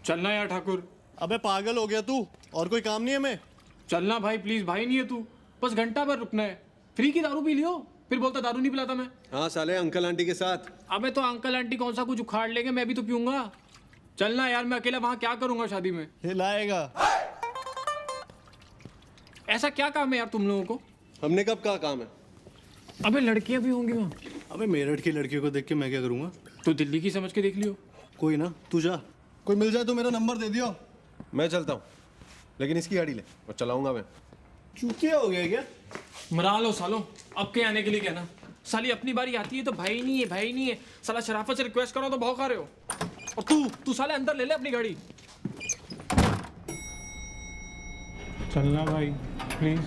चलना यार ठाकुर। अबे पागल हो गया तू? और कोई काम नहीं है मैं? चलना भाई प्लीज, भाई नहीं है तू, बस घंटा भर रुकना है। फ्री की दारू पी लियो, फिर बोलता दारू नहीं पिलाता मैं। हाँ साले अंकल आंटी के साथ। अबे तो अंकल आंटी कौन सा कुछ उखाड़ लेंगे, मैं भी तो पीऊंगा। चलना यार, मैं अकेला वहां क्या करूंगा शादी में। हिलाएगा। ऐसा क्या काम है यार तुम लोगों को? हमने कब कहा काम है? अबे लड़कियां भी होंगी वहाँ। अबे मेरठ की लड़कियों को देख के मैं क्या करूंगा? तो दिल्ली की समझ के देख लियो। कोई ना, तू जा। कोई मिल जाए तो मेरा नंबर दे दियो। मैं चलता हूँ, लेकिन इसकी गाड़ी ले और चलाऊंगा मैं। चूतिया हो गया क्या? मरा लो सालों, अब के आने के लिए कहना। साली अपनी बारी आती है तो भाई नहीं है, भाई नहीं है। साला शराफत से रिक्वेस्ट करो तो भौंका रहे हो। और तू साले अंदर ले ले अपनी गाड़ी। चलना भाई प्लीज।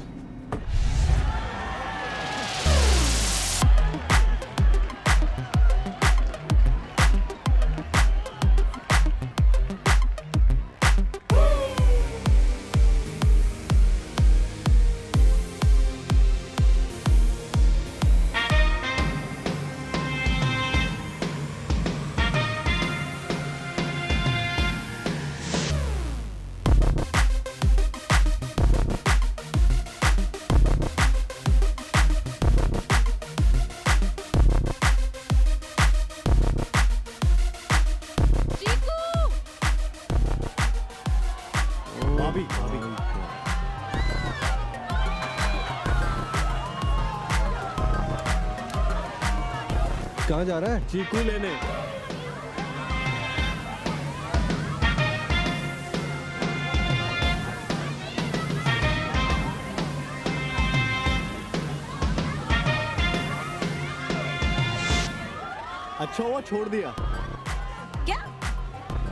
भाभी भाभी कहाँ जा रहा है? चीकू लेने। अच्छा हुआ छोड़ दिया। क्या?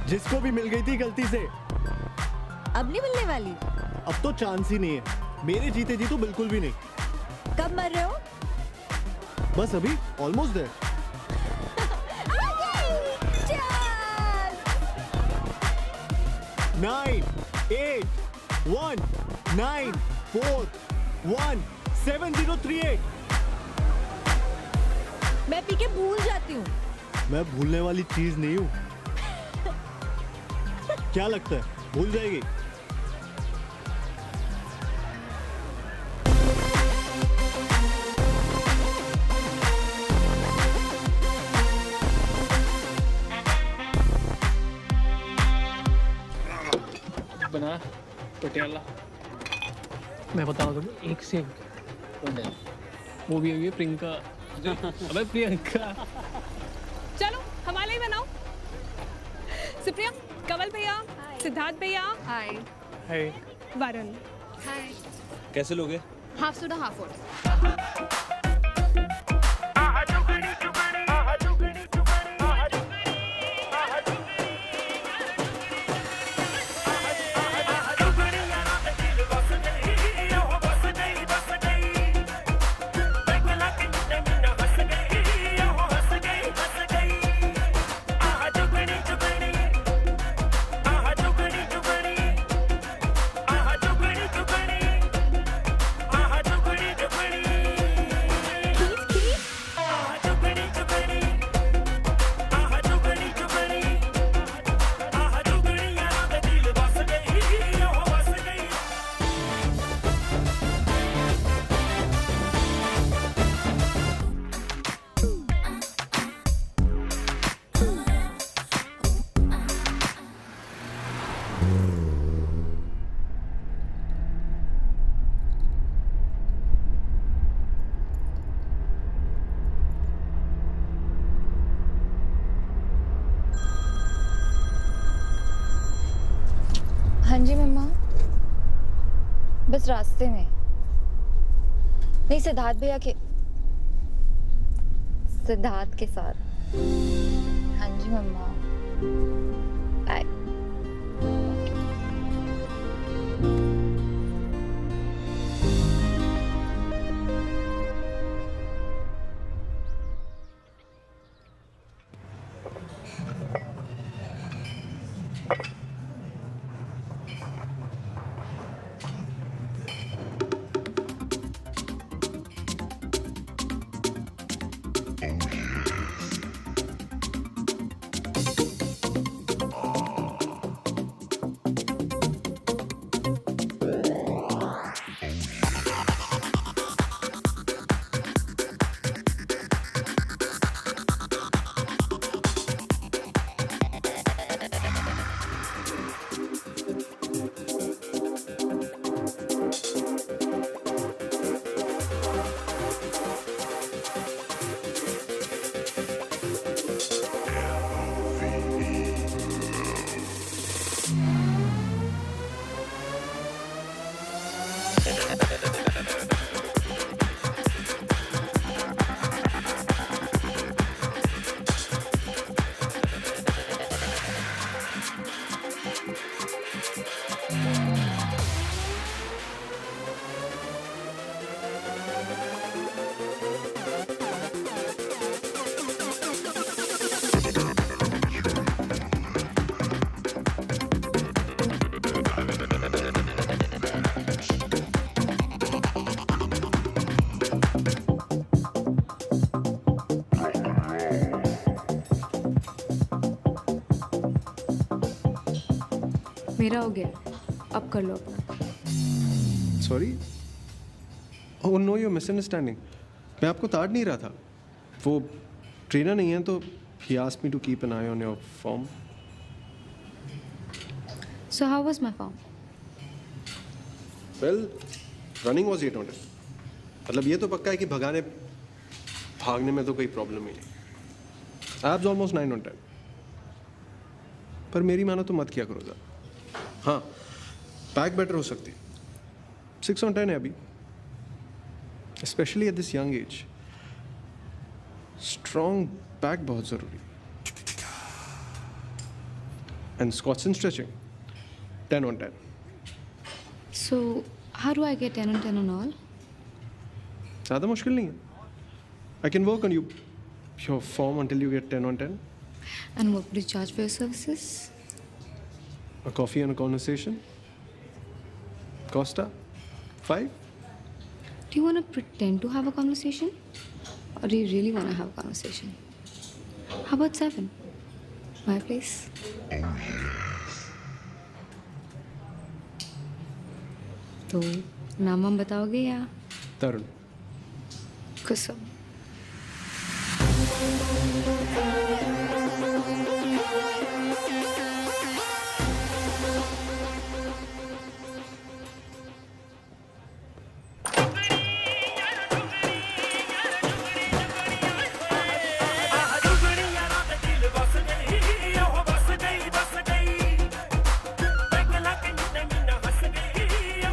जिसको भी मिल गई थी गलती से। अब नहीं मिलने वाली? अब तो चांस ही नहीं है। मेरे जीते जी तो बिल्कुल भी नहीं। कब मर रहे हो? बस अभी ऑलमोस्ट देयर। चल! 9 8 1 9 4 1 7038। मैं पी के भूल जाती हूँ। मैं भूलने वाली चीज नहीं हूँ। क्या लगता है भूल जाएगी? बना पटियाला। मैं बता दूँ एक से वो भी है प्रियंका। अबे प्रियंका। चलो हमारे ही बनाओ। सुप्रिया, कमल भैया, सिद्धार्थ भैया, हाय। है वरुण। हाय। कैसे लोगे? Half soda half vote. हाँ जी मम्मा, बस रास्ते में। नहीं, सिद्धार्थ के साथ। हाँ जी मम्मा, बाय। मेरा हो गया, अब कर लो अपना। Sorry, oh no, you misunderstanding. मैं आपको ताड़ नहीं रहा था। वो ट्रेनर नहीं है तो he asked me to keep an eye on your form. So how was my form? Well, running was 8 on 10। मतलब ये तो पक्का है कि भागने में तो कोई प्रॉब्लम ही नहीं। Abs almost 9 on 10। पर मेरी मानो तो मत किया करो ज़्यादा। हाँ, बैक बेटर हो सकती। 6 on 10 है अभी, specially at this young age. Strong back बहुत ज़रूरी। And squats and stretching 10 on 10। So how do I get 10 on 10 on all? ज़्यादा मुश्किल नहीं है। I can work on you your form until you get 10 on 10। And what would you charge for your services? A coffee and a conversation. Costa 5। Do you want to pretend to have a conversation? Or do you really want to have a conversation? How about 7? My place? तो नाम हम बताओगे या तरुण। कुसुम?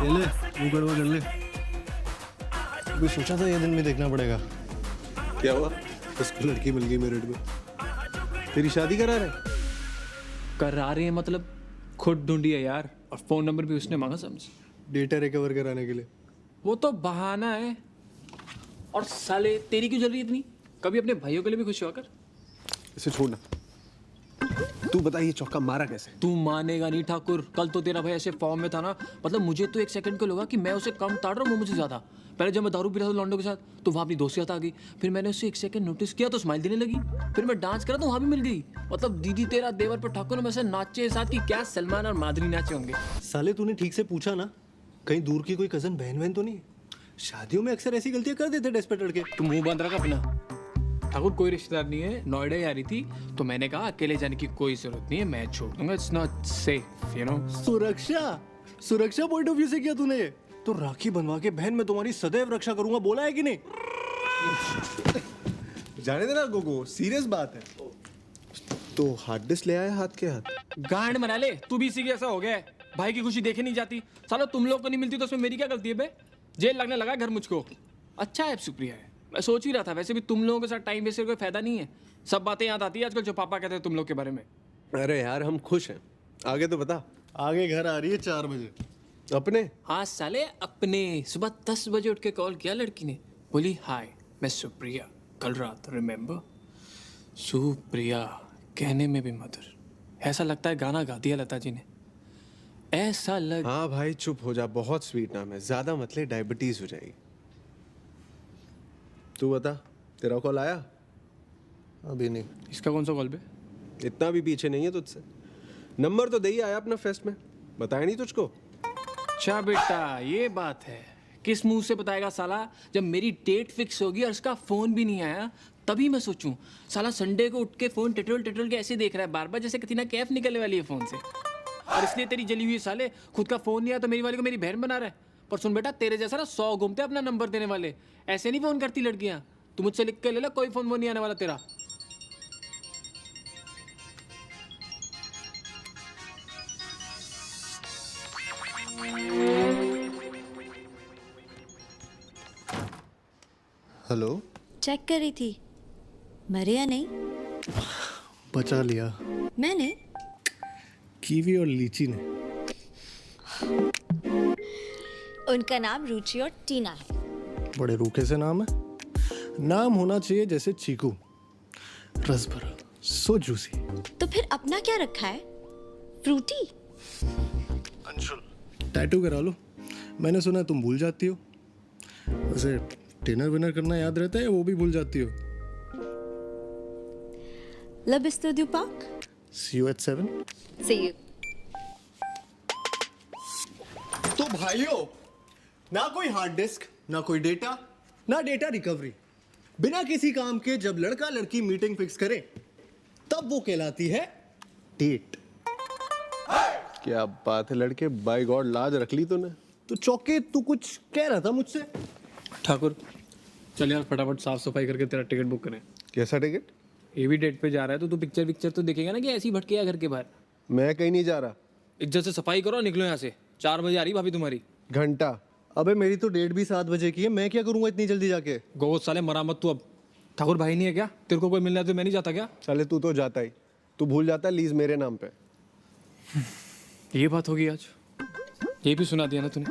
ले मुंह कड़वा कर ले। अभी सोचा था ये दिन भी देखना पड़ेगा। क्या हुआ? उसको लड़की मिल गई मेरिट में। तेरी शादी करा रहे? करा रहे हैं मतलब खुद ढूंढी है यार, और फोन नंबर भी उसने मांगा समझ। डेटा रिकवर कराने के लिए। वो तो बहाना है। और साले तेरी क्यों जल रही है इतनी? कभी अपने भाइयों के लिए भी खुश हुआ कर। इसे छोड़ना। तू बता ये चौका मारा कैसे? तू मानेगा नहीं ठाकुर, कल तो तेरा भाई ऐसे फॉर्म में था ना, मतलब मुझे तो 1 सेकंड को लगा कि मैं उसे कम ताड़ रहा हूँ, वो मुझे ज्यादा। पहले जब मैं दारू पी रहा था लॉन्डो के साथ तो वहाँ अपनी दोस्ती आ गई, फिर मैंने उसे 1 सेकंड नोटिस किया तो स्माइल देने लगी, फिर मैं डांस करा तो वहाँ भी मिल गई। मतलब दीदी तेरा देवर पर ठाकुर में से नाचे साथ की क्या सलमान और माधुरी नाचे होंगे। साले तूने ठीक से पूछा ना, कहीं दूर की कोई कजन बहन तो नहीं? शादियों में अक्सर ऐसी गलतियां कर देते डेस्परेट लड़के। तू मुंह बंद रखा अपना। ठाकुर कोई रिश्तेदार नहीं है, नोएडा ही आ रही थी तो मैंने कहा अकेले जाने की कोई जरूरत नहीं है, मैं छोड़ दूंगा, it's not safe you know. सुरक्षा पॉइंट ऑफ व्यू से किया तूने ये? तो राखी बनवा के बहन मैं तुम्हारी सदैव रक्षा करूंगा बोला है कि नहीं? जाने देना गोगो, सीरियस बात है। तो हार्ड डिस्क ले आया हाथ के हाथ। गांड मरा ले, तू भी इसी के ऐसा हो गया है। भाई की खुशी देखे नहीं जाती, सालो तुम लोग को नहीं मिलती तो उसमें मेरी क्या गलती है बे? जेल लगने लगा घर मुझको। अच्छा है सुप्रिया है, मैं सोच ही रहा था वैसे भी तुम लोगों के साथ टाइम वेस्ट कोई फायदा नहीं है। सब बातें याद आती है आजकल जो पापा कहते हैं तुम लोग के बारे में। अरे यार हम खुश हैं, आगे तो बता। आगे घर आ रही है 4 बजे। अपने? हाँ साले अपने। सुबह 10 बजे उठ के कॉल किया लड़की ने, बोली हाय मैं सुप्रिया, कल रात रिमेम्बर। सुप्रिया कहने में भी मधुर, ऐसा लगता है गाना गा दिया लता जी ने। ऐसा लग। हाँ भाई चुप हो जा, बहुत स्वीट नाम है, ज्यादा मतलब डायबिटीज हो जाएगी। तू बता, तेरा कॉल आया? अभी नहीं। इसका कौन सा कॉल पे? इतना भी पीछे नहीं है तुझसे। नंबर तो दे ही आया अपना फेस्ट में, बताया नहीं तुझको? अच्छा बेटा ये बात है, किस मुंह से बताएगा साला? जब मेरी डेट फिक्स होगी और उसका फोन भी नहीं आया तभी मैं सोचूं। साला संडे को उठ के फोन टिटोल के ऐसे देख रहा है बार बार जैसे कतीना कैफ निकलने वाली है फोन से। और इसलिए तेरी जली हुई साले, खुद का फोन नहीं आया तो मेरी वाली को मेरी बहन बना रहा है। पर सुन बेटा, तेरे जैसा ना 100 घूमते अपना नंबर देने वाले, ऐसे नहीं फोन करती लड़कियां। तू मुझसे लिख के ले ला, कोई फोन वो नहीं आने वाला तेरा। हेलो। चेक कर रही थी, मरे या नहीं? बचा लिया मैंने? कीवी और लीची ने। उनका नाम रुचि और टीना है। बड़े रूखे से नाम है। नाम होना चाहिए जैसे चीकू, रस भरा, सो जूसी। तो फिर अपना क्या रखा है? फ्रूटी? अंशुल। टैटू करा लो, मैंने सुना है तुम भूल जाती हो। वैसे डिनर विनर करना याद रहता है, वो भी भूल जाती हो। लबिस्तो द्यूपाक? See you at 7. See you. तो भाइयों, ना कोई हार्ड डिस्क, ना कोई डेटा, ना डेटा रिकवरी, बिना किसी काम के जब लड़का लड़की मीटिंग फिक्स करे तब वो कहलाती है डेट। क्या बात है लड़के, बाय गॉड लाज रख ली तूने। तो चौके, तू कुछ कह रहा था मुझसे? ठाकुर चल यार फटाफट साफ सफाई करके तेरा टिकट बुक करें। कैसा टिकट? ये भी डेट पे जा रहा है तो तू पिक्चर तो देखेगा ना कि ऐसे ही भटकेगा घर के बाहर। मैं कहीं नहीं जा रहा। इज्जत से सफाई करो, निकलो यहाँ से। 4 बजे आ रही भाभी तुम्हारी। घंटा। अबे मेरी तो डेट भी 7 बजे की है, मैं क्या करूंगा इतनी जल्दी जाके? गो साले मरामत तू अब। ठाकुर भाई नहीं है क्या? तेरे को कोई मिलना है तो मैं नहीं जाता क्या? साले तू तो जाता ही, तू भूल जाता है लीज मेरे नाम पे। ये बात होगी आज, ये भी सुना दिया ना तूने।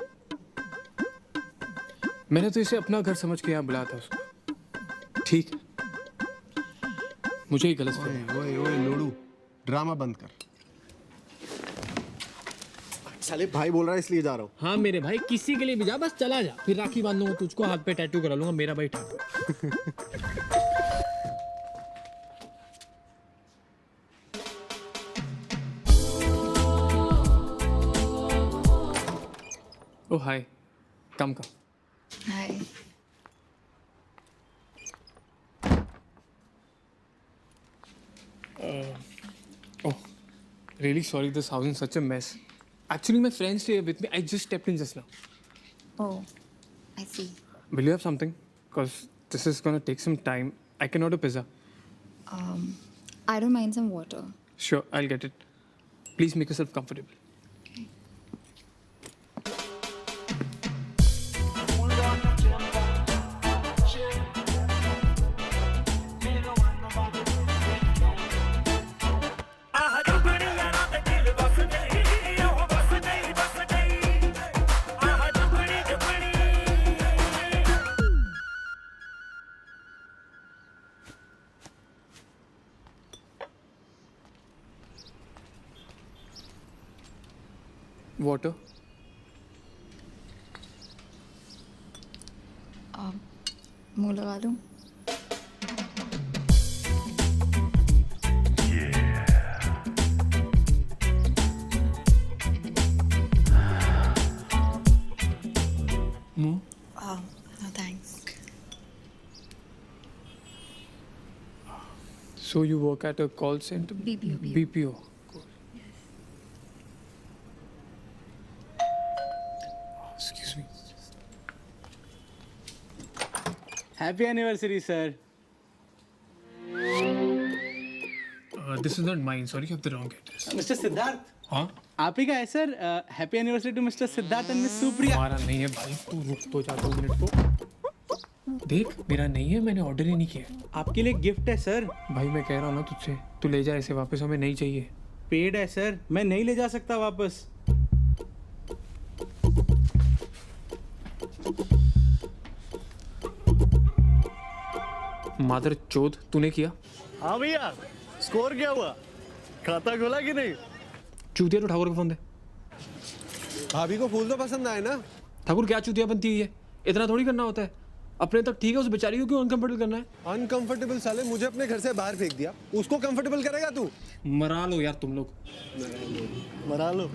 मैंने तो इसे अपना घर समझ के यहाँ बुलाया था उसको। ठीक है, मुझे ही गलत फहमी। ओए ओए लोड़ू, ड्रामा बंद कर। साले भाई बोल रहा है इसलिए जा रहा हूँ। हाँ मेरे भाई, किसी के लिए भी जा, बस चला जा। फिर राखी बांध दूंगा तुझको, हाथ पे टैटू करा लूंगा, मेरा भाई ठाकुर। ओ हाय, कम। Hi. Oh, really sorry, this house is such a mess. Actually, my friends stay with me. I just stepped in just now. Oh, I see. Will you have something? Because this is gonna take some time. I can order pizza. I don't mind some water. Sure, I'll get it. Please make yourself comfortable. Water? मुंह लगा दूं? No? No thanks. So you work at a call center? BPO. BPO. Cool. Excuse me. Happy anniversary, sir. This is not mine. Sorry, you have the wrong address. Mr. Siddharth. हाँ? आप ही का है sir. Happy anniversary to mister Siddharth and miss Supriya. हमारा नहीं है भाई, तू रुक तो जा 2 मिनट को। देख, मेरा नहीं है, मैंने ऑर्डर ही नहीं किया। आपके लिए गिफ्ट है सर. भाई मैं कह रहा हूँ ना तुझसे, तू ले जा इसे वापस, हमें नहीं चाहिए। पेड है सर, मैं नहीं ले जा सकता वापस. मादर चोद, तूने किया? हाँ भैया, स्कोर क्या हुआ? खाता खोला कि नहीं? चूतिया तो ठाकुर को फोन दे। भाभी को फूल तो पसंद आए ना। ठाकुर क्या चूतिया बनती है ये? इतना थोड़ी करना होता है। अपने तक ठीक है, उस बेचारी को क्यों अनकंफर्टेबल करना है? अनकंफर्टेबल साले, मुझे अपने घर से बाहर फेंक दिया, उसको कंफर्टेबल करेगा तू? मरा लो यार तुम लोग। मरा लो।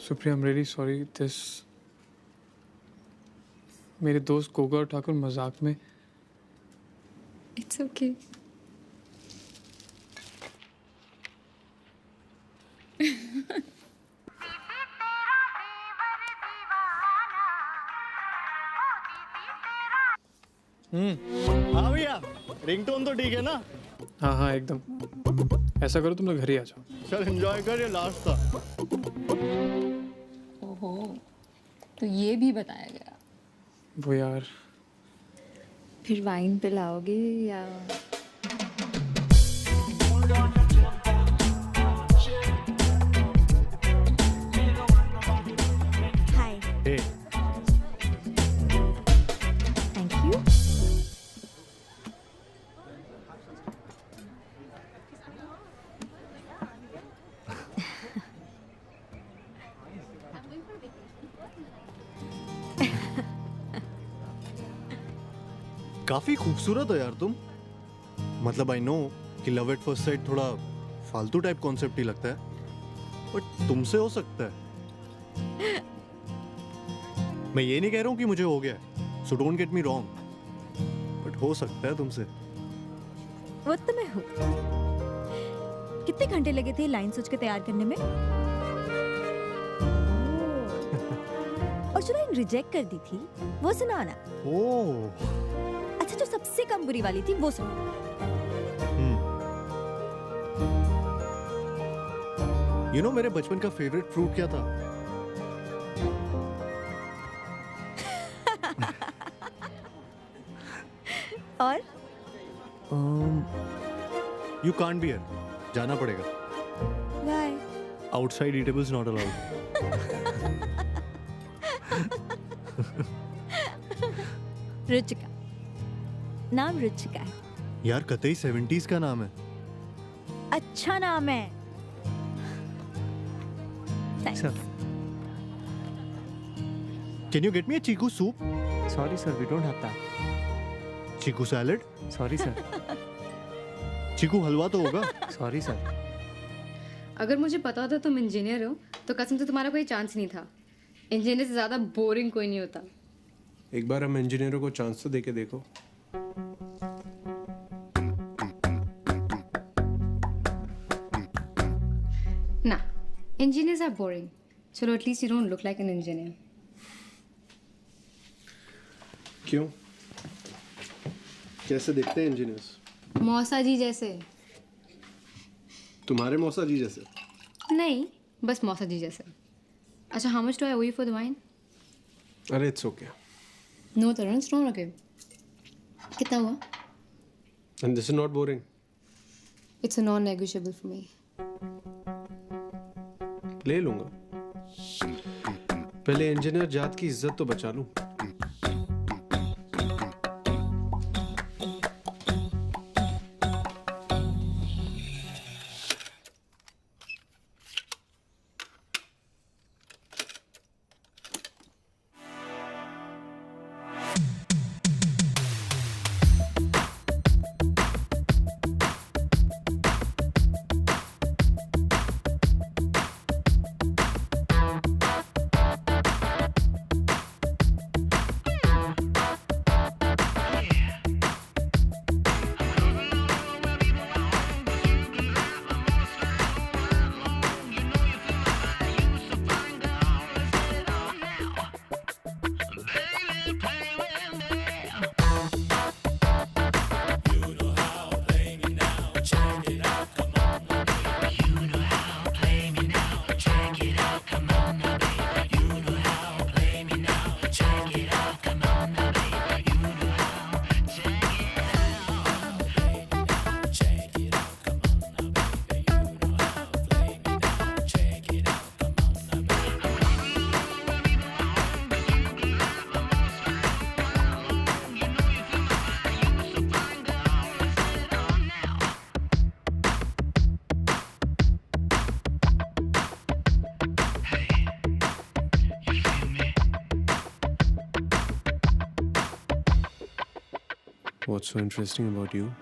Supriya, I am really sorry. This मेरे दोस्त गोगा और ठाकुर मजाक में। It's okay. हाँ भैया, रिंगटोन तो ठीक है ना? हाँ हाँ एकदम। ऐसा करो तुम लोग घर ही आ जाओ। चल एंजॉय कर, ये लास्ट था। ओहो, तो ये भी बताया गया। वो यार, फिर वाइन पिलाओगे या? Hi. Hey. Thank you. काफी खूबसूरत हो यार तुम। मतलब आई नो कि लव एट फर्स्ट साइट थोड़ा फालतू टाइप कॉन्सेप्ट ही लगता है, बट तुमसे हो सकता है। मैं ये नहीं कह रहा हूँ कि मुझे हो गया, so don't get me wrong, but हो सकता है तुमसे। वो तो मैं हूँ। कितने घंटे लगे थे लाइन सोच के तैयार करने में? और जो लाइन रिजेक्ट कर दी थी वो सुनाना। ओह अच्छा, जो सबसे कम बुरी वाली थी वो सुना। यू नो मेरे बचपन का फेवरेट फ्रूट क्या था? और यू कांट बी हियर, जाना पड़ेगा। Bye. Outside eatables not allowed. Ruchika, नाम रुचिका है। यार कतई 70s का नाम है। अच्छा नाम है। Thanks. Sir. Can you get me a chikoo soup? Sorry sir, we don't have that. Chikoo salad? Sorry sir. Chikoo हलवा तो होगा? Sorry sir. अगर मुझे पता होता तुम इंजीनियर हो तो कसम से तुम्हारा कोई चांस नहीं था। इंजीनियर से ज़्यादा बोरिंग कोई नहीं होता। एक बार हम इंजीनियरों को चांस तो देके देखो। ना, engineers are boring. चलो at least you don't look like an engineer. क्यों? कैसे दिखते हैं इंजीनियर्स? मौसा जी जैसे। तुम्हारे मौसा जी जैसे? नहीं, बस मौसा जी जैसे। अच्छा, how much do I owe you for the wine? अरे it's okay. No, Tarun, it's not okay. कितना हुआ? And this is not boring. It's a non-negotiable for me. ले लूंगा, पहले इंजीनियर जात की इज्जत तो बचा लूं। What's so interesting about you?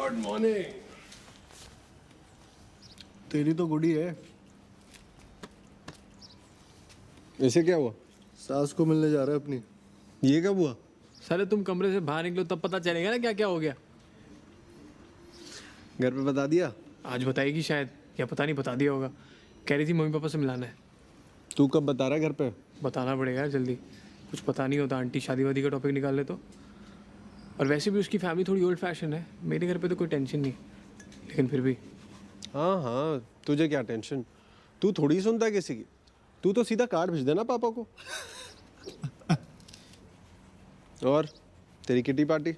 Good morning. तेरी तो गुडी है। ऐसे क्या हुआ? सास को मिलने जा रहा है अपनी। ये कब हुआ? साले तुम कमरे से बाहर निकलो तब पता चलेगा ना क्या क्या हो गया। घर पे बता दिया? आज बताएगी शायद, या पता नहीं बता दिया होगा। कह रही थी मम्मी पापा से मिलाना है। तू कब बता रहा है घर पे? बताना पड़ेगा यार जल्दी, कुछ पता नहीं होता। आंटी शादी वादी का टॉपिक निकाल ले तो। और वैसे भी उसकी फैमिली थोड़ी ओल्ड फैशन है। मेरे घर पे तो कोई टेंशन नहीं, लेकिन फिर भी। हाँ हाँ, तुझे क्या टेंशन? तू थोड़ी सुनता है किसी की। तू तो सीधा कार्ड भेज देना पापा को। और तेरी किटी पार्टी?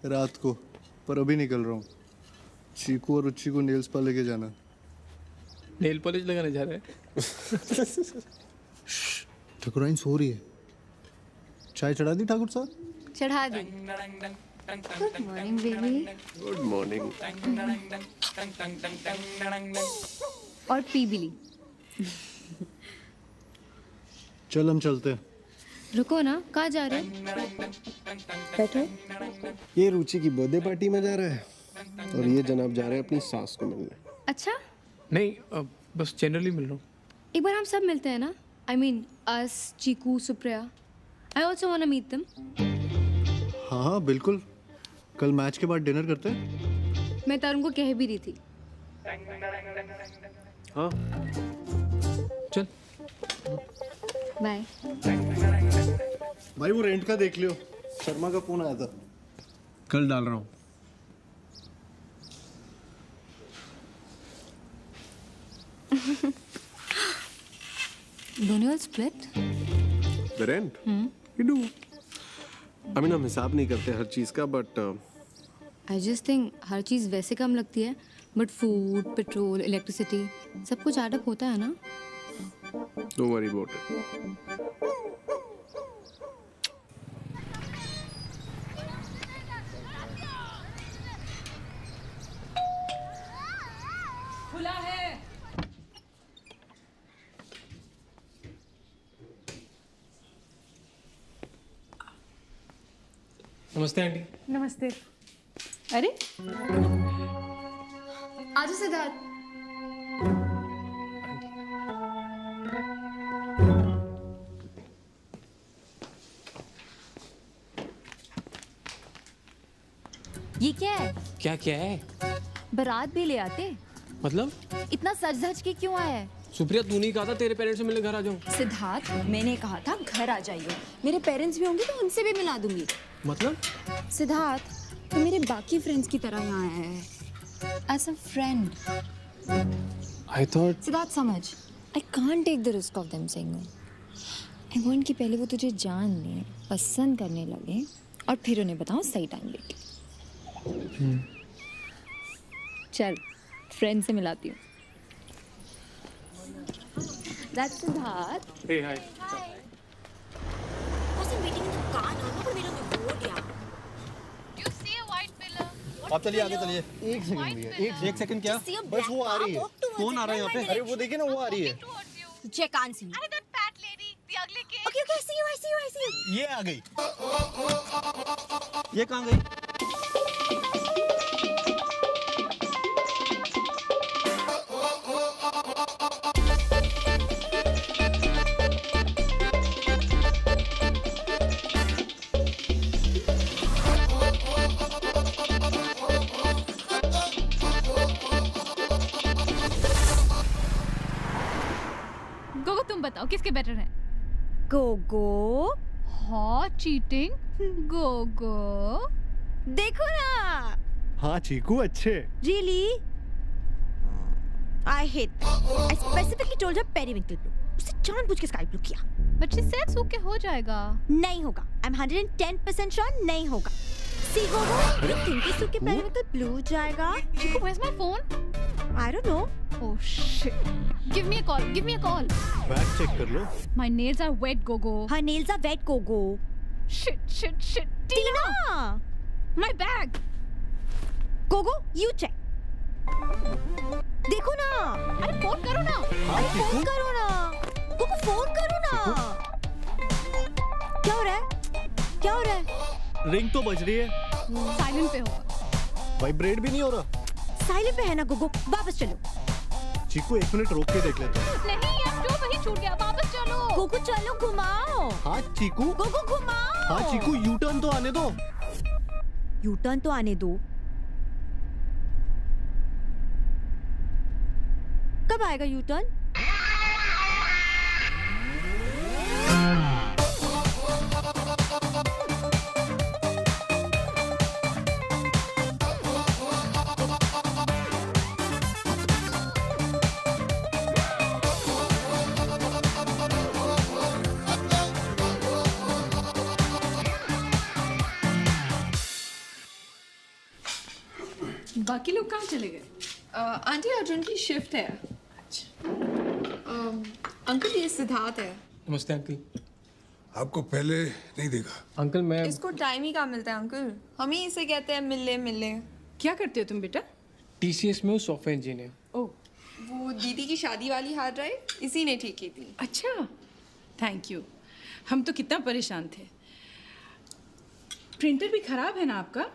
रात को, पर अभी निकल रहा हूँ। चीकू और रुचि को नेल्स पर लेके जाना। नेल पॉलिश लगाने जा रहे हैं। ठकुराइन सो रही है। चाय चढ़ा दी ठाकुर साहब? चढ़ा दी। Good morning baby. Good morning. और पी भी ली। चल हम चलते हैं। रुको ना, कहाँ जा रहे हो? बैठो। ये रुचि की बर्थडे पार्टी में जा रहा है और ये जनाब जा रहे हैं अपनी सास को मिलने। अच्छा, नहीं बस जनरली मिल रहा हूँ। एक बार हम सब मिलते हैं ना। I mean us, Cheeku, Supriya. I also want to meet them. हाँ हाँ बिल्कुल, कल मैच के बाद डिनर करते हैं। मैं तरुण को कह भी रही थी। हाँ चल। बाय। भाई वो रेंट का देख लियो, शर्मा का फोन आया था। कल डाल रहा हूँ। Don't you all split? The rent? We do. I mean, हम हिसाब नहीं करते हर चीज का, बट I just think हर चीज़ वैसे कम लगती है, बट फूड, पेट्रोल, इलेक्ट्रिसिटी सब कुछ एड अप होता है ना। don't worry about it. खुला है। नमस्ते आंटी। नमस्ते। अरे आजा सिद्धार्थ। ये क्या है? क्या क्या है? बारात भी ले आते। मतलब इतना सज धज के क्यों आया है? सुप्रिया तू नहीं कहा था तेरे पेरेंट्स से मिलने घर आ जाऊँ? सिद्धार्थ, मैंने कहा था घर आ जाइए। मेरे पेरेंट्स भी होंगे तो उनसे भी मिला दूंगी। मतलब सिद्धार्थ, तो मेरे बाकी फ्रेंड्स की तरह यहाँ आया है। As a friend. I thought Siddharth समझ, I can't take the risk of them saying no. I want कि पहले वो तुझे जान लें, पसंद करने लगे, और फिर उन्हें बताओ सही टाइम लेके। चल, फ्रेंड से मिलाती हूँ। That's Siddharth. हे हाय। आप चलिए आगे चलिए। एक सेकंड भैया, एक सेकंड क्या? बस वो आ रही है। कौन आ रहा है यहाँ पे? अरे वो देखिए ना, वो आ रही है। Check can't see. That fat lady, the ugly kid. Okay, okay, I see you, I see you, I see you. ये आ गई। ये कहाँ गई? गोगो तुम बताओ किसके बेटर हैं? गोगो, हाँ चीटिंग गोगो। देखो ना। हाँ चीकू अच्छे। Really? I hate that. I specifically told her periwinkle blue. उससे जानबूझ के स्काई ब्लू किया। बट शी सेड सूखे हो जाएगा। नहीं होगा। I'm 110% sure नहीं होगा। See गोगो, you think कि सूखे periwinkle blue जाएगा? Chico, where's my phone? I don't know. Oh shit. Give me a call. Give me a call. Bag check कर लो। My nails are wet, Gogo. Her nails are wet, Gogo. Shit, shit, shit. Tina! My bag. Gogo, you check. देखो ना। अरे phone करो ना। अरे phone करो ना। गोगो फोन करो ना। क्या हो रहा है? क्या हो रहा है? रिंग तो बज रही है। साइलेंट पे होगा। वाइब्रेट भी नहीं हो रहा। साइलेंट पे है ना गोगो, वापस चलो। चीकू 1 मिनट रोक के देख लेते हैं। नहीं यार, जो वही छूट गया, वापस चलो। गोगो चलो, घुमाओ। हाँ चीकू, गोगो घुमाओ। हाँ चीकू, यू टर्न तो आने दो। यू टर्न तो आने दो। कब आएगा यू टर्न? बाकी लोग कहाँ चले गए? आंटी अर्जुन की शिफ्ट है। अंकल ये सिद्धार्थ है। नमस्ते अंकल। आपको पहले नहीं देखा। अंकल मैं इसको टाइम ही कहाँ मिलता है अंकल, हम ही इसे कहते हैं मिलने मिलने। क्या करते हो तुम बेटा? TCS में हूँ, सॉफ्टवेयर इंजीनियर। ओह, वो दीदी की शादी वाली हार्ड ड्राइव इसी ने ठीक की थी। अच्छा, थैंक यू। हम तो कितना परेशान थे। प्रिंटर भी खराब है ना आपका?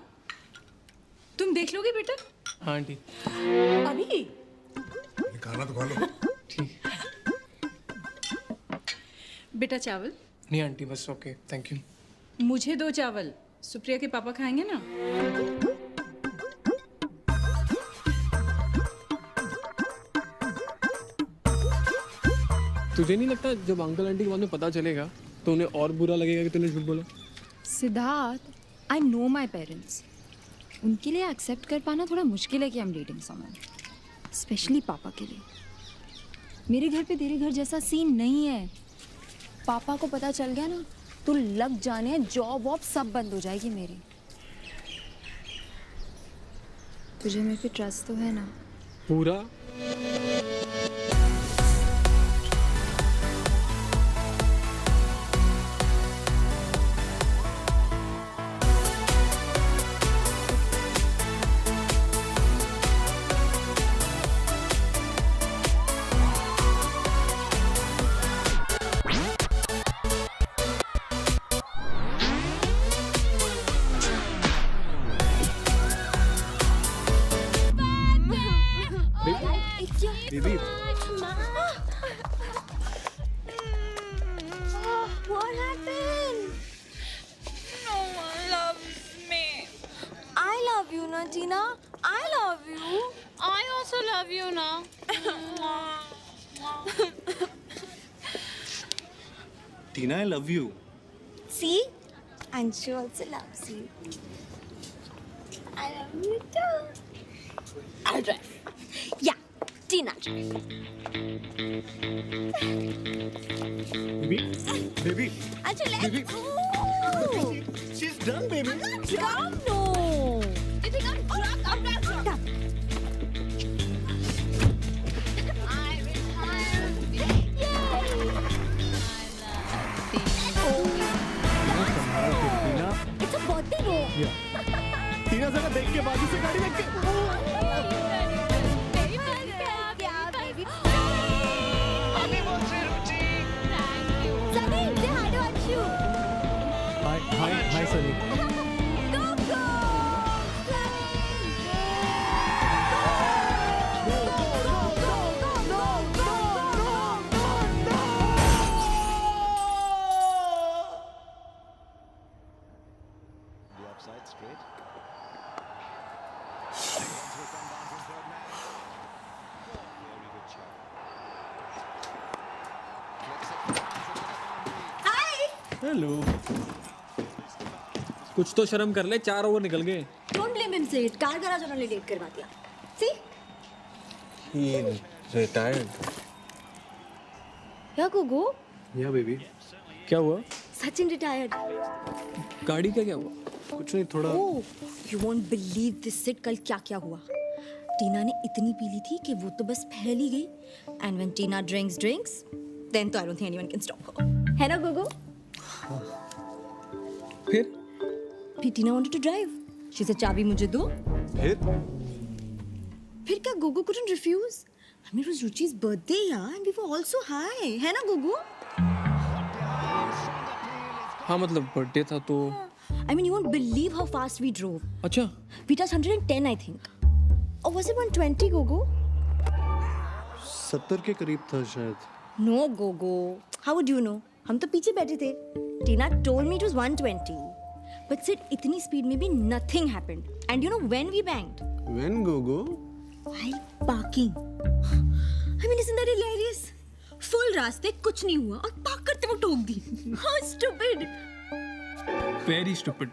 तुम देख लोगे बेटा? हाँ आंटी। अभी? ये खाना तो खा लो। ठीक। बेटा चावल? नहीं आंटी, बस ओके, थैंक यू। मुझे 2 चावल, सुप्रिया के पापा खाएंगे ना? तुझे नहीं लगता जब अंकल आंटी के बाद में पता चलेगा तो उन्हें और बुरा लगेगा कि तूने झूठ बोला? Siddharth, I know my parents. उनके लिए एक्सेप्ट कर पाना थोड़ा मुश्किल है कि I am dating someone, specially पापा के लिए। मेरे घर पे तेरे घर जैसा सीन नहीं है। पापा को पता चल गया ना तो लग जाने, जॉब वॉब सब बंद हो जाएगी मेरी। तुझे मेरे पे ट्रस्ट तो है ना? पूरा। दीदी, What happened? No one loves me. I love you, na Tina. I love you. I also love you now. Tina, I love you. See? And she also loves you. I love you too. I'll drive. Yeah, Tina drive. Baby, Achha, let's Baby. go. she's done, baby. Drunk? No. You think I'm drunk? I'm not drunk. I retire. Tina, It's a birthday row. टीना जरा देख के, बाजू से गाड़ी देख के। Sunny, say hi to Anshu. Hi, Sunny. Go, go. Hello. कुछ तो शर्म कर ले, 4 ओवर निकल गए। Don't blame him, Sid. Car garage उन्होंने डेट करवा दिया. See? He retired. Yeah, Gugu. Yeah, baby. क्या हुआ? Sachin retired. गाड़ी का क्या हुआ? कुछ नहीं, थोड़ा Oh, you won't believe this, Sid. कल क्या हुआ? टीना ने इतनी पी ली थी कि वो तो बस फैल ही गई. And when Tina drinks, then तो I don't think anyone can stop her. है ना गुगु? फिर Tina wanted to drive. She said चाबी मुझे दो. फिर क्या गुगु couldn't refuse? I mean, it was Ruchi's birthday, yeah, and we were also high. है ना गुगु? हाँ मतलब बर्थडे था तो I mean, you won't believe how fast we drove. अच्छा We touched 110, I think. Or was it 120, Gogo? 70 के करीब था शायद. No, Gogo. How would you know? हम तो पीछे बैठे थे. Tina told me it was 120. But Sid, इतनी speed में भी nothing happened. And you know when we banged? When Gogo? While parking. I mean, isn't that hilarious? Full रास्ते कुछ नहीं हुआ और पार्क करते वो ठोक दी. How stupid! Very stupid.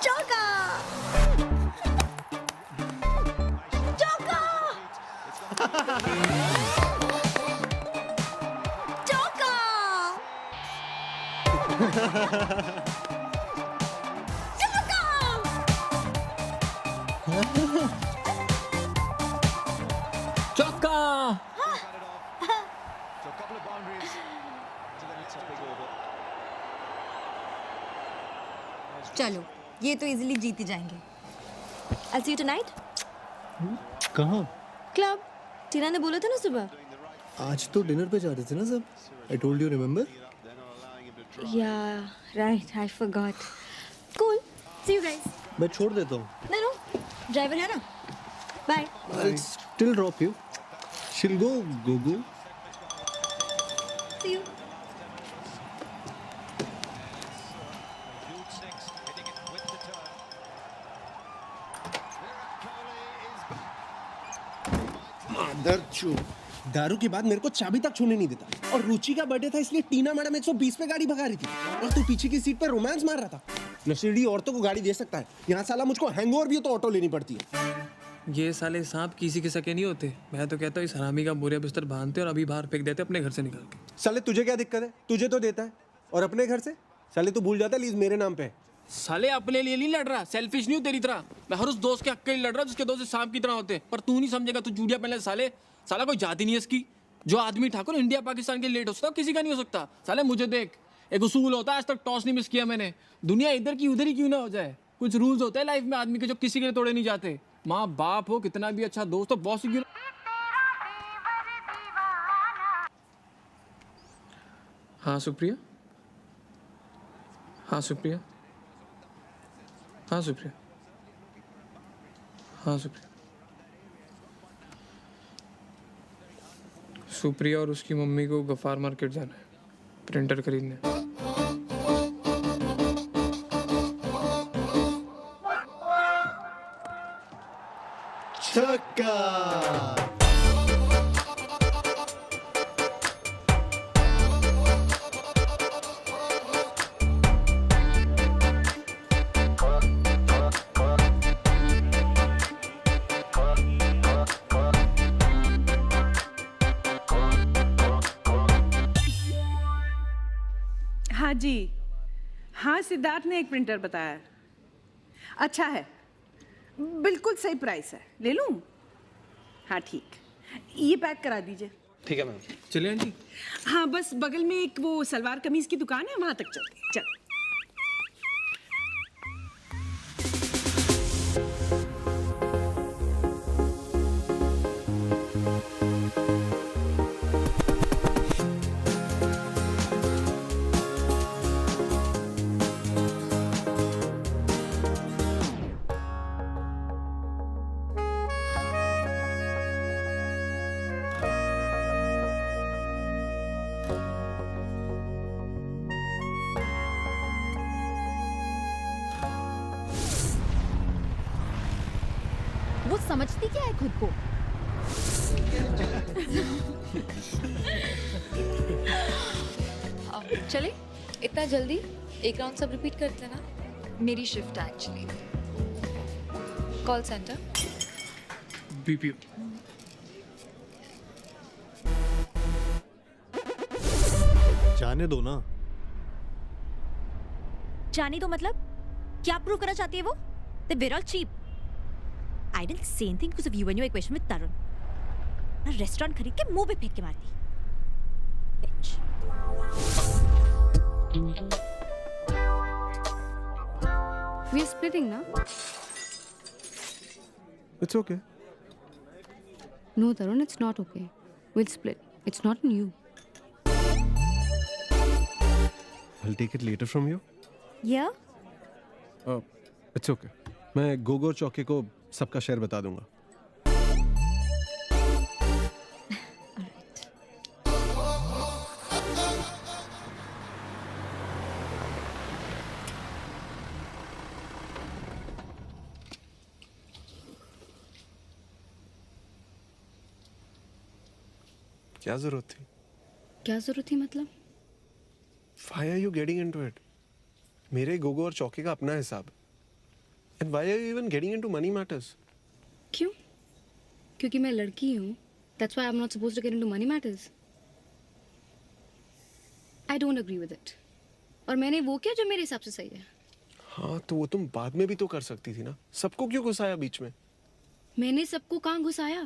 चौका. चलो, ये तो इजीली जीत ही जाएंगे. I'll see you tonight. कहाँ? Club. टीना ने बोला था ना सुबह. आज तो डिनर पे जा रहे थे ना सब. I told you, remember? Yeah, right. I forgot. Cool. See you guys. मैं छोड़ देता हूँ. No. ड्राइवर है ना. Bye. I'll still drop you. She'll go, Gogo. See you. दारू के बाद मेरे को चाबी तक छूने नहीं देता. और रुचि का बर्थडे था इसलिए टीना मैडम 120 पे गाड़ी भगा रही थी और तू पीछे की सीट पर रोमांस मार रहा था. नशेड़ी औरतों को गाड़ी दे सकता है, यहाँ साला मुझको हैंगओवर भी हो तो ऑटो लेनी पड़ती है. ये साले सांप किसी के सके नहीं होते. मैं तो कहता हूँ इस हरामी का बोरिया बिस्तर बांधते और अभी बाहर फेंक देते अपने घर से निकाल के. साले तुझे क्या दिक्कत है? तुझे तो देता है. और अपने घर से साले तू भूल जाता है लीज मेरे नाम पे है. साले अपने लिए नहीं लड़ रहा. सेल्फिश नहीं हूँ तेरी तरह. मैं हर उस दोस्त के हक के लिए लड़ रहा जिसके दोस्त सांप की तरह होते. पर तू नहीं समझेगा. तू जूड़िया पहले साले. साला कोई जाति नहीं है इसकी. जो आदमी ठाकुर इंडिया पाकिस्तान के लेट हो सकता किसी का नहीं हो सकता. साले मुझे देख. एक उसूल होता है, आज तक टॉस नहीं मिस किया मैंने. दुनिया इधर की उधर ही क्यों ना हो जाए. कुछ रूल्स होते हैं लाइफ में आदमी के जो किसी के लिए तोड़े नहीं जाते. माँ बाप हो, कितना भी अच्छा दोस्त हो, बॉस क्यों. हाँ सुप्रिया. हाँ सुप्रिया. हाँ सुप्रिया. हाँ सुप्रिया. सुप्रिया और उसकी मम्मी को गफ्फार मार्केट जाना है प्रिंटर खरीदने. छक्का. हाँ जी. हाँ, सिद्धार्थ ने एक प्रिंटर बताया. अच्छा है, बिल्कुल सही प्राइस है. ले लूं? हाँ ठीक. ये पैक करा दीजिए. ठीक है मैम. चलिए आंटी. हाँ, बस बगल में एक वो सलवार कमीज की दुकान है, वहां तक चलते हैं. चल. वो समझती क्या है खुद को. चले इतना जल्दी एक राउंड सब रिपीट करते ना. मेरी शिफ्ट है एक्चुअली. Call centre. बीपीओ. जाने दो ना. जाने दो मतलब क्या प्रूव करना चाहती है वो? That we're all cheap. I didn't say anything because of you and your equation with Tarun. ना रेस्टोरेंट खरीद के मुंह पे फेंक के मारती. We are splitting now. It's okay. No, Tarun, it's not okay. We'll split. It's not on you. I'll take it later from you. Yeah? It's okay. मैं गोगो और चौके को सबका शेयर बता दूंगा. क्या जरूरत थी? क्या जरूरत थी मतलब? Why are you getting into it? मेरे गोगो और चौके का अपना हिसाब. And why are you even getting into money matters? क्यों? क्योंकि मैं लड़की हूँ. That's why I'm not supposed to get into money matters. I don't agree with it. और मैंने वो किया जो मेरे हिसाब से सही है. हाँ तो वो तुम बाद में भी तो कर सकती थी ना. सबको क्यों घुसाया बीच में? मैंने सबको कहाँ घुसाया?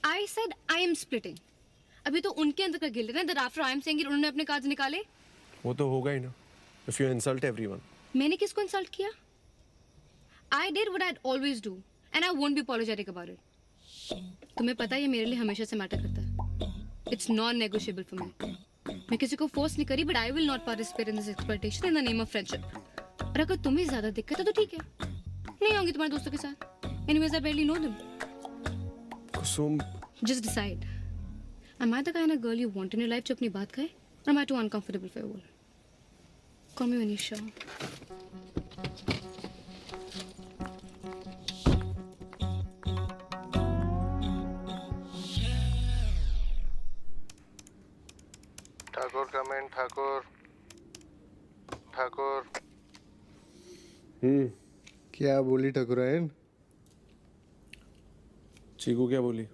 I said I am splitting. अभी तो उनके अंदर का गिल्ट है ना. That after I am saying it, उन्होंने अपने कार्ड्स निकाले. वो तो होगा ही ना. If you insult everyone. मैंने किसको इंसल्ट किया? I did what I'd always do, and I won't be apologetic about it. तुम्हें पता है ये मेरे लिए हमेशा से मैटर करता है. It's non-negotiable for me. मैं किसी को फोर्स नहीं करी, but I will not participate in this exploitation in the name of friendship. और अगर तुम्हें ज्यादा दिक्कत है तो ठीक है. नहीं आऊंगी तुम्हारे दोस्तों के साथ. Anyways, I barely know them. Kusum. Just decide. Am I the kind of girl you want in your life जो अपनी बात कहे? Or am I too uncomfortable for your world? Call me when you're sure. Thakur comment. Thakur. क्या बोली ठाकुरायन? चीकू क्या बोली?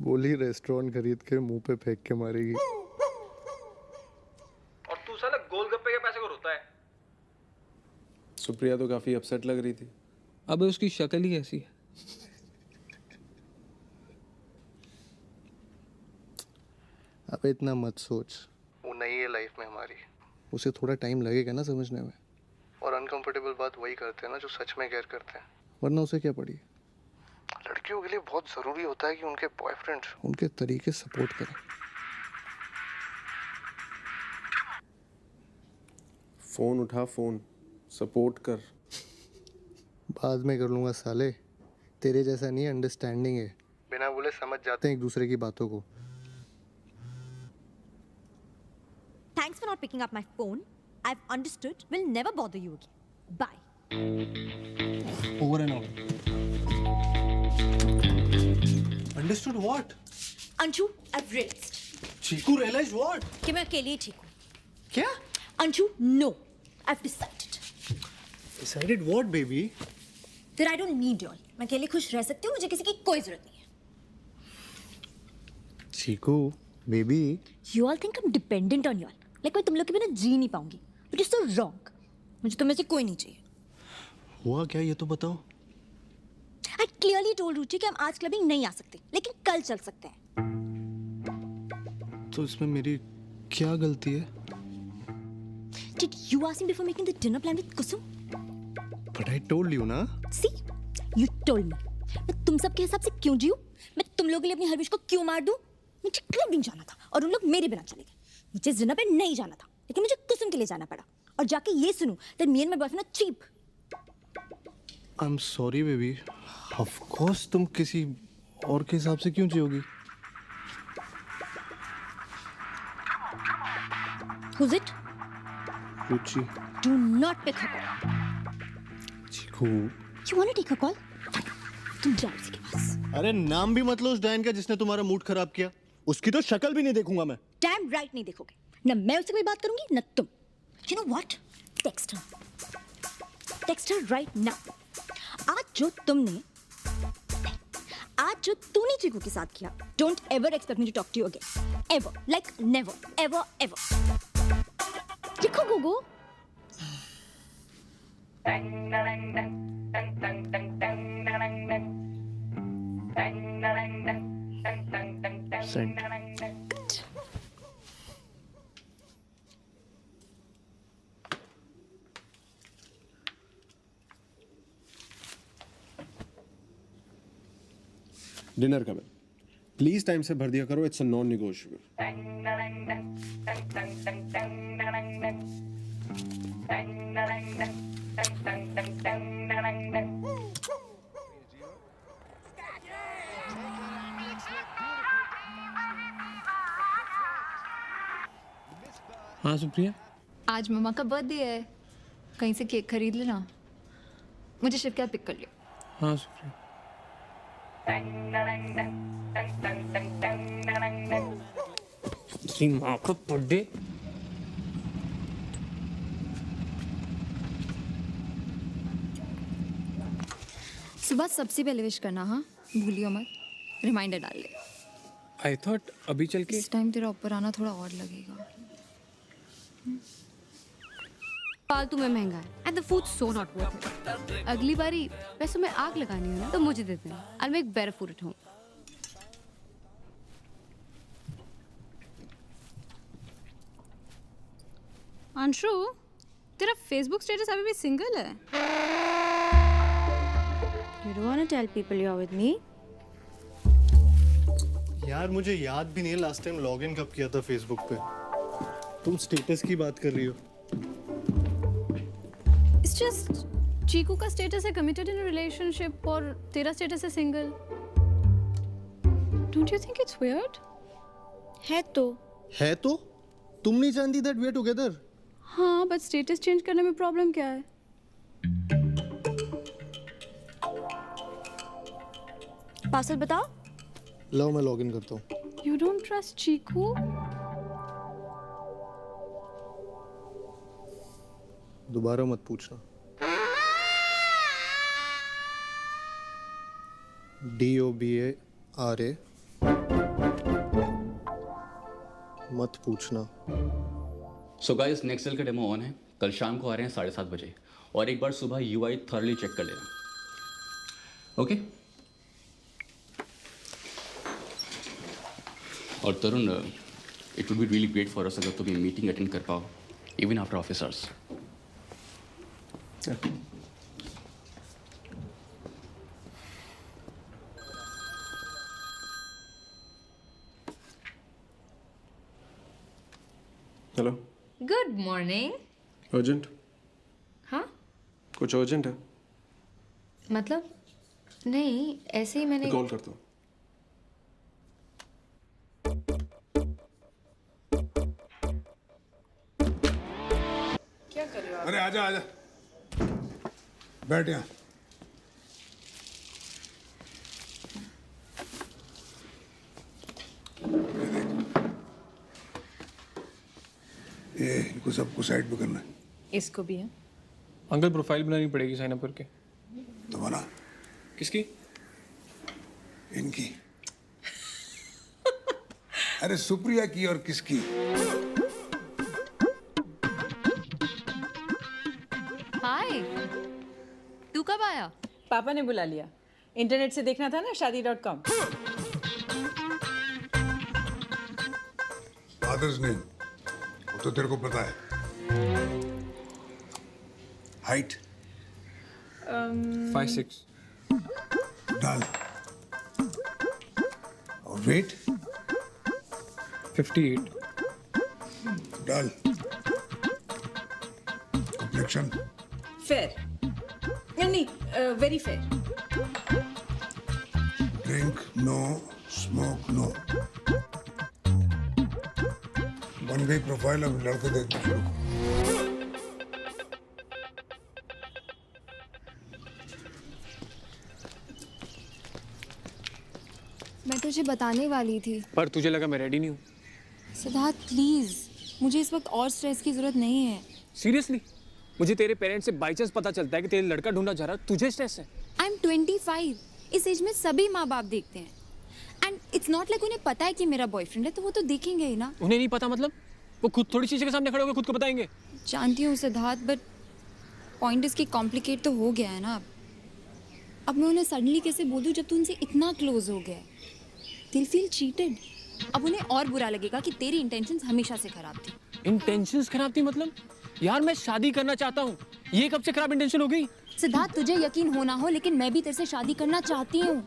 बोली रेस्टोरेंट खरीद के मुंह पे फेंक के मारेगी. और तू साला गोलगप्पे के पैसे को रोता है. सुप्रिया तो काफी अपसेट लग रही थी. अबे उसकी शक्ल ही ऐसी है. अब इतना मत सोच. वो नहीं है लाइफ में हमारी. उसे थोड़ा टाइम लगेगा ना समझने में. और अनकंफर्टेबल बात वही करते हैं ना जो सच में केयर करते हैं. वरना उसे क्या पड़ी. लड़कियों के लिए बहुत जरूरी होता है कि उनके बॉयफ्रेंड उनके तरीके सपोर्ट करें. फोन उठा. फोन सपोर्ट कर. बाद में कर लूंगा साले. तेरे जैसा नहीं, अंडरस्टैंडिंग है. बिना बोले समझ जाते हैं एक दूसरे की बातों को. Thanks for not picking up my phone. I've understood. Will never bother you again. Bye. Over and out. Understood what? Anshu, I've realized. Chiku realized what? कि मैं अकेले ही ठीक हूँ. क्या? Anshu, no. I've decided. Decided what, baby? That I don't need y'all. मैं अकेले खुश रह सकती हूँ. मुझे किसी की कोई जरूरत नहीं है. Chiku, baby. You all think I'm dependent on y'all. Like मैं तुम लोग के बिना जी नहीं पाऊंगी. Which is so wrong. मुझे तुम में से कोई नहीं चाहिए. हुआ क्या ये तो बताओ. I clearly told रुचि कि हम आज क्लबिंग नहीं आ सकते, लेकिन कल चल सकते हैं. तो इसमें मेरी क्या गलती है? Did you ask me before making the dinner plan with Kusum? But I told you ना. See, you told me. मैं तुम सब के हिसाब से क्यों जीऊं? मैं तुम लोगों के लिए अपनी हर विश को क्यों मार दूं? मुझे क्लबिंग जाना था और उन लोग मेरे बिना चले गए. मुझे डिनर पे नहीं जाना था, लेकिन मुझे कुसुम के लिए जाना पड़ा. और जाके ये सुनूं that me and my boyfriend are cheap. I'm sorry baby. Of course तुम किसी और के हिसाब से क्यों जियोगी? Who's it? Ruchi. Do not pick her call. Chikoo. You wanna take her call? तुम जाओ उसके पास. अरे नाम भी मत लो उस डायन का जिसने तुम्हारा मूड खराब किया. उसकी तो शक्ल भी नहीं देखूंगा मैं. Damn right नहीं देखोगे. न मैं उससे कोई बात करूंगी न तुम. You know what? Text her. Text her right now. आज जो तूने चीकू के साथ किया, don't ever expect me to talk to you again. Ever. Like never. Ever. Ever. लिखो गोगो. Send. डिनर का बिल प्लीज टाइम से भर दिया करो, इट्स अ नॉन नेगोशिएबल। हाँ सुप्रिया, आज मम्मा का बर्थडे है, कहीं से केक खरीद लेना, मुझे शिव के साथ पिक कर लियो। हाँ सुप्रिया। तेरी माँ का बर्थडे। सुबह सबसे पहले विश करना, हाँ भूलियो मत, रिमाइंडर डाल ले। आई थॉट अभी चल के। इस टाइम तेरा ऊपर आना थोड़ा और लगेगा। फालतू में महंगा है and the food so not worth it. अगली बारी पैसों में आग लगानी है ना तो मुझे देते हैं। I make better food at home. Anshu, तेरा फेसबुक स्टेटस अभी भी सिंगल है? You don't want to tell people you're with me? यार मुझे याद भी नहीं है लास्ट टाइम लॉगिन कब किया था फेसबुक पे। तुम स्टेटस की बात कर रही हो? It's just चीकू का स्टेटस है कमिटेड इन रिलेशनशिप और तेरा स्टेटस है single. Don't you think it's weird? है तो। है तो? तुम नहीं जानती दैट वी आर टुगेदर? हाँ, बट स्टेटस चेंज करने में प्रॉब्लम क्या है? पासवर्ड बताओ। लो मैं लॉगिन करता हूँ। You don't trust चीकू? दोबारा मत पूछना। DOBARA मत पूछना। सो गाइस, नेक्स्ट का डेमो ऑन है। कल शाम को आ रहे हैं 7:30 बजे और एक बार सुबह UI थॉरली चेक कर लेना। ओके? और Tarun, it would be really great for us अगर तुम ये मीटिंग अटेंड कर पाओ even after office hours. Hello, good morning. Urgent? हाँ कुछ अर्जेंट है? मतलब नहीं, ऐसे ही मैंने। कॉल करता हूँ। क्या कर रहे हो आप? अरे आजा आजा, बैठ यहाँ। ये इनको सबको साइड पे करना है। इसको भी है। अंकल प्रोफाइल बनानी पड़ेगी साइन अप करके। तो बना किसकी? इनकी। अरे सुप्रिया की और किसकी? हाय, तू कब आया? पापा ने बुला लिया। इंटरनेट से देखना था ना शादी.com। फादर्स नेम वो तो तेरे को पता है। हाइट 5'6". डाल। और वेट 58। डाल। कॉम्प्लेक्शन फेयर, नहीं very fair. Drink no, smoke no. बन गई प्रोफाइल, अब लड़के देखना शुरू करो। मैं तुझे बताने वाली थी। पर तुझे लगा मैं रेडी नहीं हूँ? सिद्धार्थ प्लीज, मुझे इस वक्त और स्ट्रेस की जरूरत नहीं है। सीरियसली? मुझे तेरे पेरेंट्स से बाई चांस पता चलता है कि तेरे लड़का ढूंढा जा रहा है, तुझे स्ट्रेस है? I M 25। इस एज में सभी माँ बाप देखते हैं एंड इट्स नॉट लाइक उन्हें पता है कि मेरा बॉयफ्रेंड है तो वो तो देखेंगे ही ना। उन्हें नहीं पता मतलब? वो खुद थोड़ी चीज़ के सामने खड़े होकर खुद को बताएंगे। जानती हूँ सिद्धार्थ, बट पॉइंट इसकी कॉम्प्लिकेट तो हो गया है ना। अब मैं उन्हें सडनली कैसे बोल दूँ जब तू उनसे इतना क्लोज हो गया है? दिल फील चीटेड। अब उन्हें और बुरा लगेगा कि तेरी इंटेंशंस हमेशा से खराब थी। इंटेंशंस खराब थी मतलब? यार मैं शादी करना चाहता हूँ, ये कब से खराब इंटेंशन हो गई? सिद्धार्थ तुझे यकीन हो ना हो लेकिन मैं भी तेरे से शादी करना चाहती हूँ।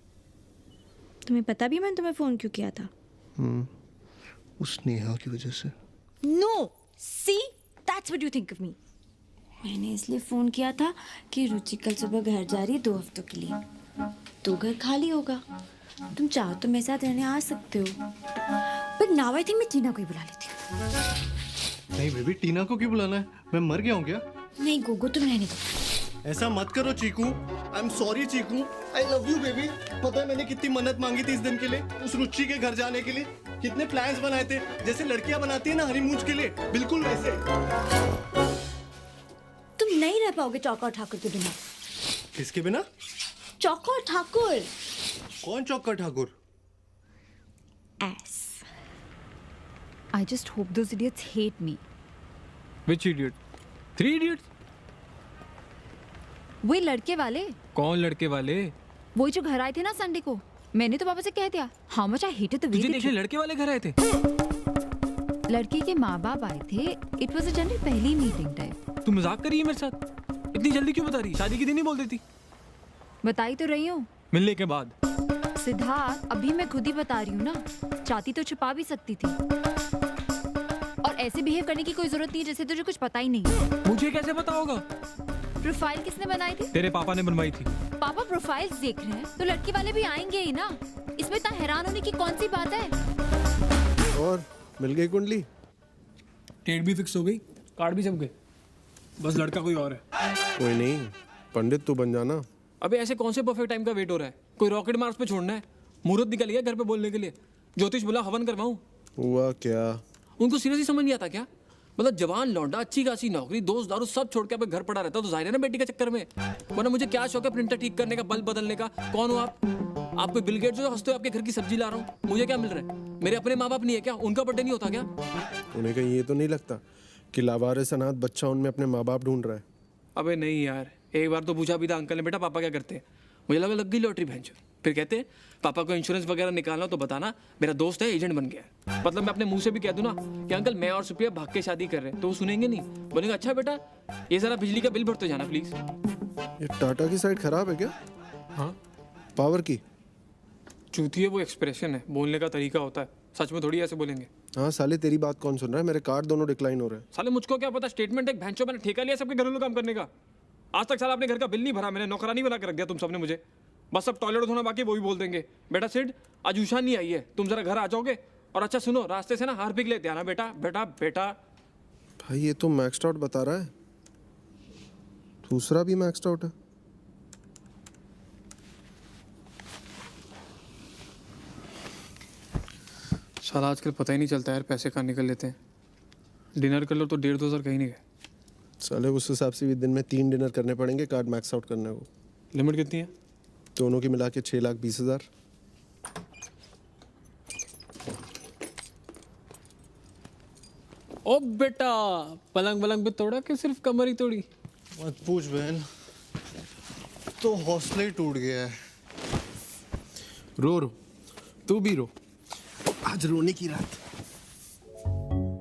तुम्हें पता भी मैंने तुम्हें फोन क्यों किया था? उस नेहा की वजह से। No, see that's what you think of me. मैंने इसलिए फोन किया था कि रुचि कल सुबह घर जा रही है 2 हफ्तों के लिए, तो घर खाली होगा, तुम चाहो तो मेरे साथ रहने आ सकते हो। बट नाउ आई थिंक मैं टीना को ही बुला लेती हूँ। नहीं बेबी, टीना को क्यों बुलाना है? मैं मर गया हूँ क्या? नहीं गोगो, तुम रहने दो। ऐसा मत करो Chiku. I am sorry Chiku, I love you baby. पता है मैंने कितनी मन्नत मांगी थी इस दिन के लिए, उस रुचि के घर जाने के लिए। कितने प्लान्स बनाए थे, जैसे लड़कियां बनाती है ना हनीमून के लिए, बिल्कुल वैसे। तुम नहीं रह पाओगे चौका और ठाकुर के बिना। किसके बिना? चौका और ठाकुर। कौन चौका Thakur? S. I just hope those idiots hate me. Which idiot? 3 idiots? वही लड़के वाले, कौन लड़के वाले? वही जो घर आए थे ना संडे को। मैंने तो पापा से कह दिया how much I hated the way तुझे they देखने लड़के वाले घर आए थे? लड़की के माँ बाप आए थे। It was a general पहली मीटिंग टाइप। तू मजाक कर रही है मेरे साथ? इतनी जल्दी क्यों बता रही? शादी के दिन ही बोल देती। बताई तो रही हूँ। मिलने के बाद। सिद्धार्थ, अभी मैं खुद ही बता रही हूँ ना, चाहती तो छुपा भी सकती थी। और ऐसे बिहेव करने की कोई जरूरत नहीं जैसे तुझे कुछ पता ही नहीं है। मुझे कैसे पता होगा? प्रोफाइल किसने बनाई थी? तेरे पापा ने बनवाई थी। पापा प्रोफाइल्स देख रहे हैं तो लड़की वाले भी आएंगे ही ना। इसमें इतना हैरान होने की कौन सी बात है? और मिल गई कुंडली? डेट भी फिक्स हो गई, कार्ड भी सब गए, बस लड़का कोई और है। कोई नहीं, पंडित तू बन जाना। अबे ऐसे कौन से परफेक्ट टाइम का वेट हो रहा है? कोई रॉकेट मार्स पे छोड़ना है? मुहूर्त निकल गया घर पे बोलने के लिए। ज्योतिष बोला हवन करवाऊं। हुआ क्या? उनको सीरियसली समझ नहीं आता क्या? मतलब जवान लौंडा, अच्छी खासी नौकरी, दोस्त दारू सब छोड़ के घर पड़ा रहता, तो जाहिर है ना बेटी के चक्कर में। वरना मुझे क्या शौक है प्रिंटर ठीक करने का, बल्ब बदलने का? कौन हो आप? आप कोई बिल गेट्स हो? हंसते हो आपके घर की सब्जी ला रहा हूँ, मुझे क्या मिल रहा है? मेरे अपने माँ बाप नहीं है क्या? उनका बर्थडे नहीं होता क्या? उन्हें कहीं ये तो नहीं लगता कि लावारिस अनाथ बच्चा उनमें अपने माँ बाप ढूंढ रहा है? अबे नहीं यार, एक बार तो पूछा भी था अंकल ने, बेटा पापा क्या करते हैं? मुझे लगा लग गई लॉटरी भैंचो। फिर कहते पापा को इंश्योरेंस वगैरह निकालना तो बताना, मेरा दोस्त है एजेंट बन गया है। मतलब मैं अपने मुंह से भी कह दूं ना कि अंकल मैं और सुप्रिया भाग के शादी कर रहे हैं, तो वो सुनेंगे नहीं, बोलेंगे अच्छा बेटा ये जरा बिजली का बिल भरते जाना प्लीज। ये टाटा की साइड खराब है क्या? हाँ पावर की? चूती है वो, एक्सप्रेशन है, बोलने का तरीका होता है, सच में थोड़ी ऐसे बोलेंगे। हाँ साले तेरी बात कौन सुन रहा है? मेरे कार्ड दोनों डिक्लाइन हो रहे हैं। साले मुझको क्या पता, स्टेटमेंट एक भैंचो, मैंने ठेका लिया सबके घरेलू काम करने का। आज तक साला अपने घर का बिल नहीं भरा मैंने, नौकरानी बना के रख दिया तुम सबने मुझे। बस अब टॉयलेट धोना बाकी, वो भी बोल देंगे बेटा सिड आज उषा नहीं आई है, तुम जरा घर आ जाओगे। और अच्छा सुनो, रास्ते से ना हार्पिक लेते आना बेटा। बेटा बेटा भाई ये तो मैक्स्ड आउट बता रहा है, दूसरा भी मैक्स्ड आउट है। साला आजकल पता ही नहीं चलता यार, पैसे कहाँ निकल लेते हैं। डिनर कर लो तो 1,500 2,000 कहीं नहीं गए। साले उस हिसाब से भी दिन में 3 डिनर करने पड़ेंगे कार्ड मैक्स आउट करने को। लिमिट कितनी है? दोनों की मिला के 6,20,000। ओ बेटा, पलंग पलंग पे तोड़ा कि सिर्फ कमर ही तोड़ी? मत पूछ बहन, तो हौसला ही टूट गया है। रो रो, तू भी रो, आज रोने की रात।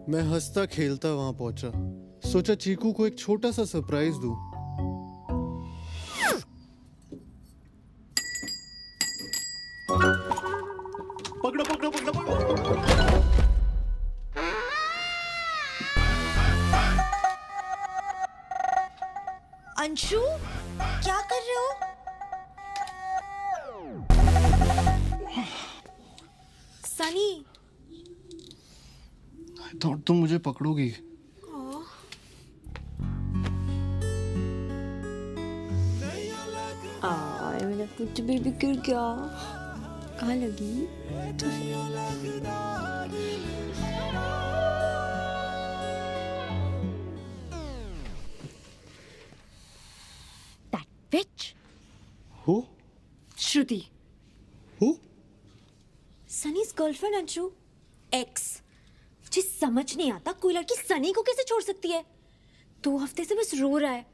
मैं हंसता खेलता वहां पहुंचा, सोचा चीकू को एक छोटा सा सरप्राइज दूं। पकड़ो पकड़ो पकड़ो पकड़ो। अंशु क्या कर रहे हो? सनी, थॉट तुम मुझे पकड़ोगी। मेरा कुछ भी बिगड़ गया। कहाँ लगी? That bitch. Who? Shruti. Who? Sunny's girlfriend Anshu, ex. मुझे समझ नहीं आता कोई लड़की सनी को कैसे छोड़ सकती है। 2 हफ्ते से बस रो रहा है।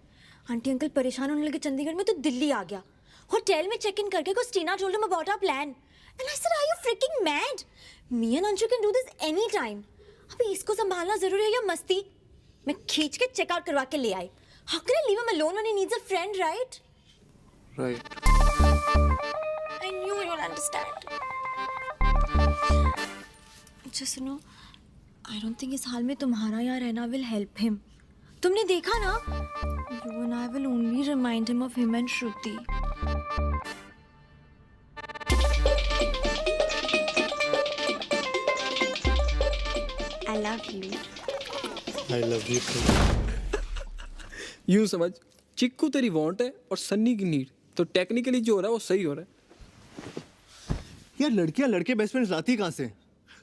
आंटी अंकल परेशान होने लगे चंडीगढ़ में तो दिल्ली आ गया। होटल में चेक इन करके को टीना told him about our plan and I said are you freaking mad? Me and Anshu can do this any time. अभी इसको संभालना जरूरी है या मस्ती? मैं खींच के चेक आउट करवा के ले आई। How can I leave him alone when he needs a friend, right? Right. I knew you would understand. अच्छा सुनो, आई डोंट थिंक इस हाल में तुम्हारा यहाँ रहना विल हेल्प हिम. तुमने देखा ना, you and I will only remind him of him and Shruti. I love you. I love you. यूं समझ, चिक्कू तेरी वांट है और सन्नी की नीड, तो टेक्निकली जो हो रहा है वो सही हो रहा है. यार लड़कियां लड़के बेस्ट फ्रेंड्स लाती कहाँ से?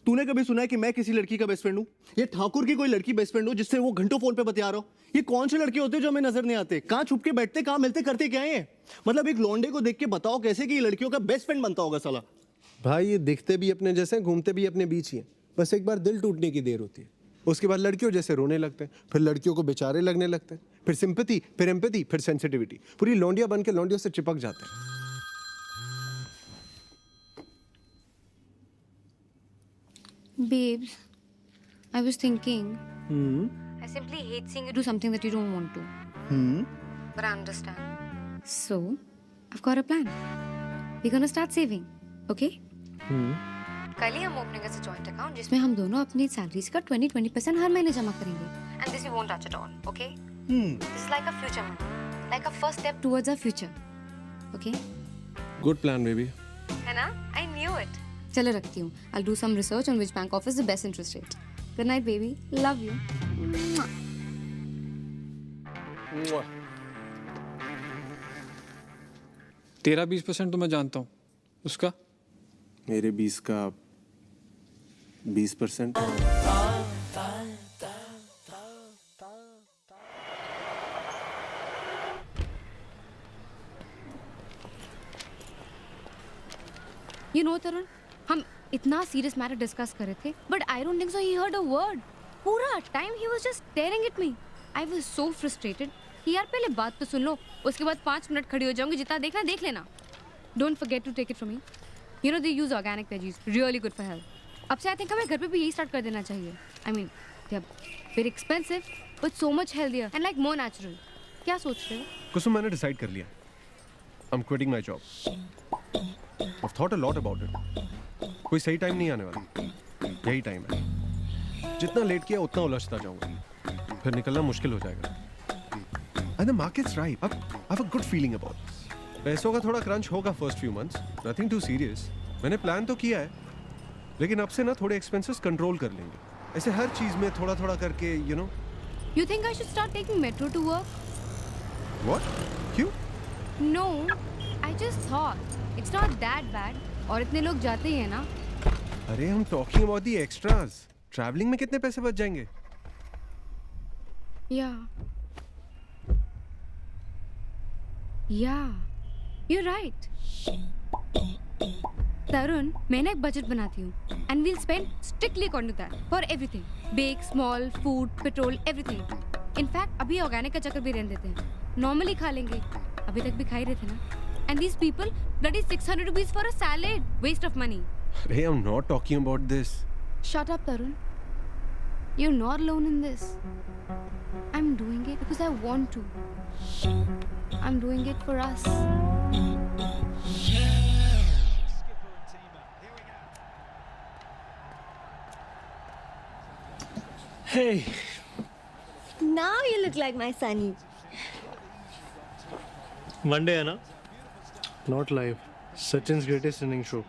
तूने कभी सुना है कि मैं किसी लड़की का बेस्ट फ्रेंड हूँ? ये ठाकुर की कोई लड़की बेस्ट फ्रेंड हो जिससे वो घंटों फोन पे बतिया रहा हो? ये कौन से लड़के होते हैं जो हमें नजर नहीं आते? कहाँ छुप के बैठते, कहाँ मिलते, करते क्या है? मतलब एक लौंडे को देख के बताओ कैसे कि ये लड़कियों का बेस्ट फ्रेंड बनता होगा साला. भाई ये दिखते भी अपने जैसे हैं, घूमते भी अपने बीच ही हैं. बस एक बार दिल टूटने की देर होती है, उसके बाद लड़कियों जैसे रोने लगते हैं, फिर लड़कियों को बेचारे लगने लगते हैं, फिर सिंपैथी, फिर एम्पैथी, फिर सेंसिटिविटी. पूरी लौंडिया बन के लौंडियों से चिपक जाते हैं. Babes, I was thinking. I simply hate seeing you do something that you don't want to. But I understand. So, I've got a plan. We're gonna start saving, okay? कल ही हम ओपनिंग ऐसे जॉइंट अकाउंट जिसमें हम दोनों अपनी salaries का 20% हर महीने जमा करेंगे. And this we won't touch at all, okay? This is like a future money, like a first step towards our future, okay? Good plan baby. है ना? I knew it. चलो रखती हूँ. I'll do some research on which bank offers the best interest rate. Good night, baby. Love you. तेरा 20% तो मैं जानता हूँ, उसका मेरे 20 का 20%. You know, Tarun, हम इतना सीरियस मैटर डिस्कस कर रहे थे, but I don't think so he heard a word. पूरा time he was just staring at me. I was so frustrated कि यार पहले बात तो सुन लो, उसके बाद 5 मिनट खड़ी हो जाऊंगी. जितना देखना देख लेना. Don't forget to take it from me. You know they use organic veggies, really good for health. अब से आई थिंक हमें घर पे भी यही स्टार्ट कर देना चाहिए. I mean they are very expensive but so much healthier and like more natural. क्या सोच रहे हो? कुसुम मैंने डिसाइड कर लिया. I am quitting my job. I've thought a lot about it. कोई सही टाइम नहीं आने वाला. यही टाइम है. जितना लेट किया उतना उलझता जाऊंगा, फिर निकलना मुश्किल हो जाएगा. And the market's ripe. I have a good feeling about this. पैसों का थोड़ा क्रंच होगा first few months. Nothing too serious. मैंने प्लान तो किया है, लेकिन अब से ना थोड़े एक्सपेंसेस कंट्रोल कर लेंगे. ऐसे हर चीज में थोड़ा थोड़ा करके, you know. You think I should start taking metro to work? What? क्यों? No, I just thought. It's not that bad. और इतने लोग जाते ही हैं ना. अरे हम talking about the extras. Travelling में कितने पैसे बच जाएंगे? Yeah, you're right. तरुण, मैं ना एक बजट बनाती हूँ. And we'll spend strictly according to that for everything. Big, small, food, petrol, everything. In fact, अभी ऑर्गेनिक का चक्कर भी रहने देते हैं. Normally खा लेंगे. अभी तक भी खा ही रहे थे ना. And these people, bloody 600 rupees for a salad. Waste of money. अरे I'm not talking about this. Shut up, Tarun. You're not alone in this. I'm doing it because I want to. I'm doing it for us. Hey. Now you look like my Sunny. One day है ना? Not live. Sachin's greatest inning show.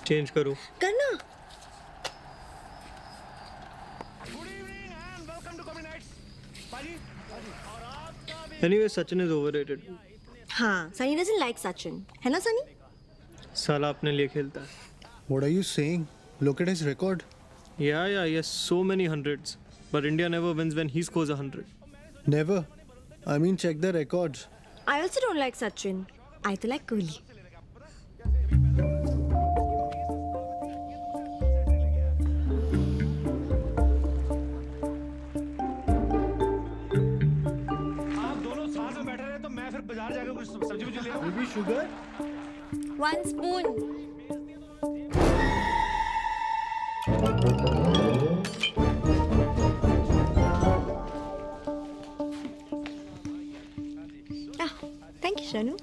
Change करो. करना. Anyway Sachin is overrated. हाँ, Sunny doesn't like Sachin. है ना Sunny? साला अपने लिए खेलता है. What are you saying? Look at his record. Yeah, he has so many hundreds. But India never wins when he scores 100. Never. I mean, check the records. I also don't like Sachin. I to like Kohli. आप दोनों साथ में बैठे रहे तो मैं फिर बाजार जाकर कुछ सब्जी ले आऊं. Maybe sugar? 1 spoon. Thank you, Shanu.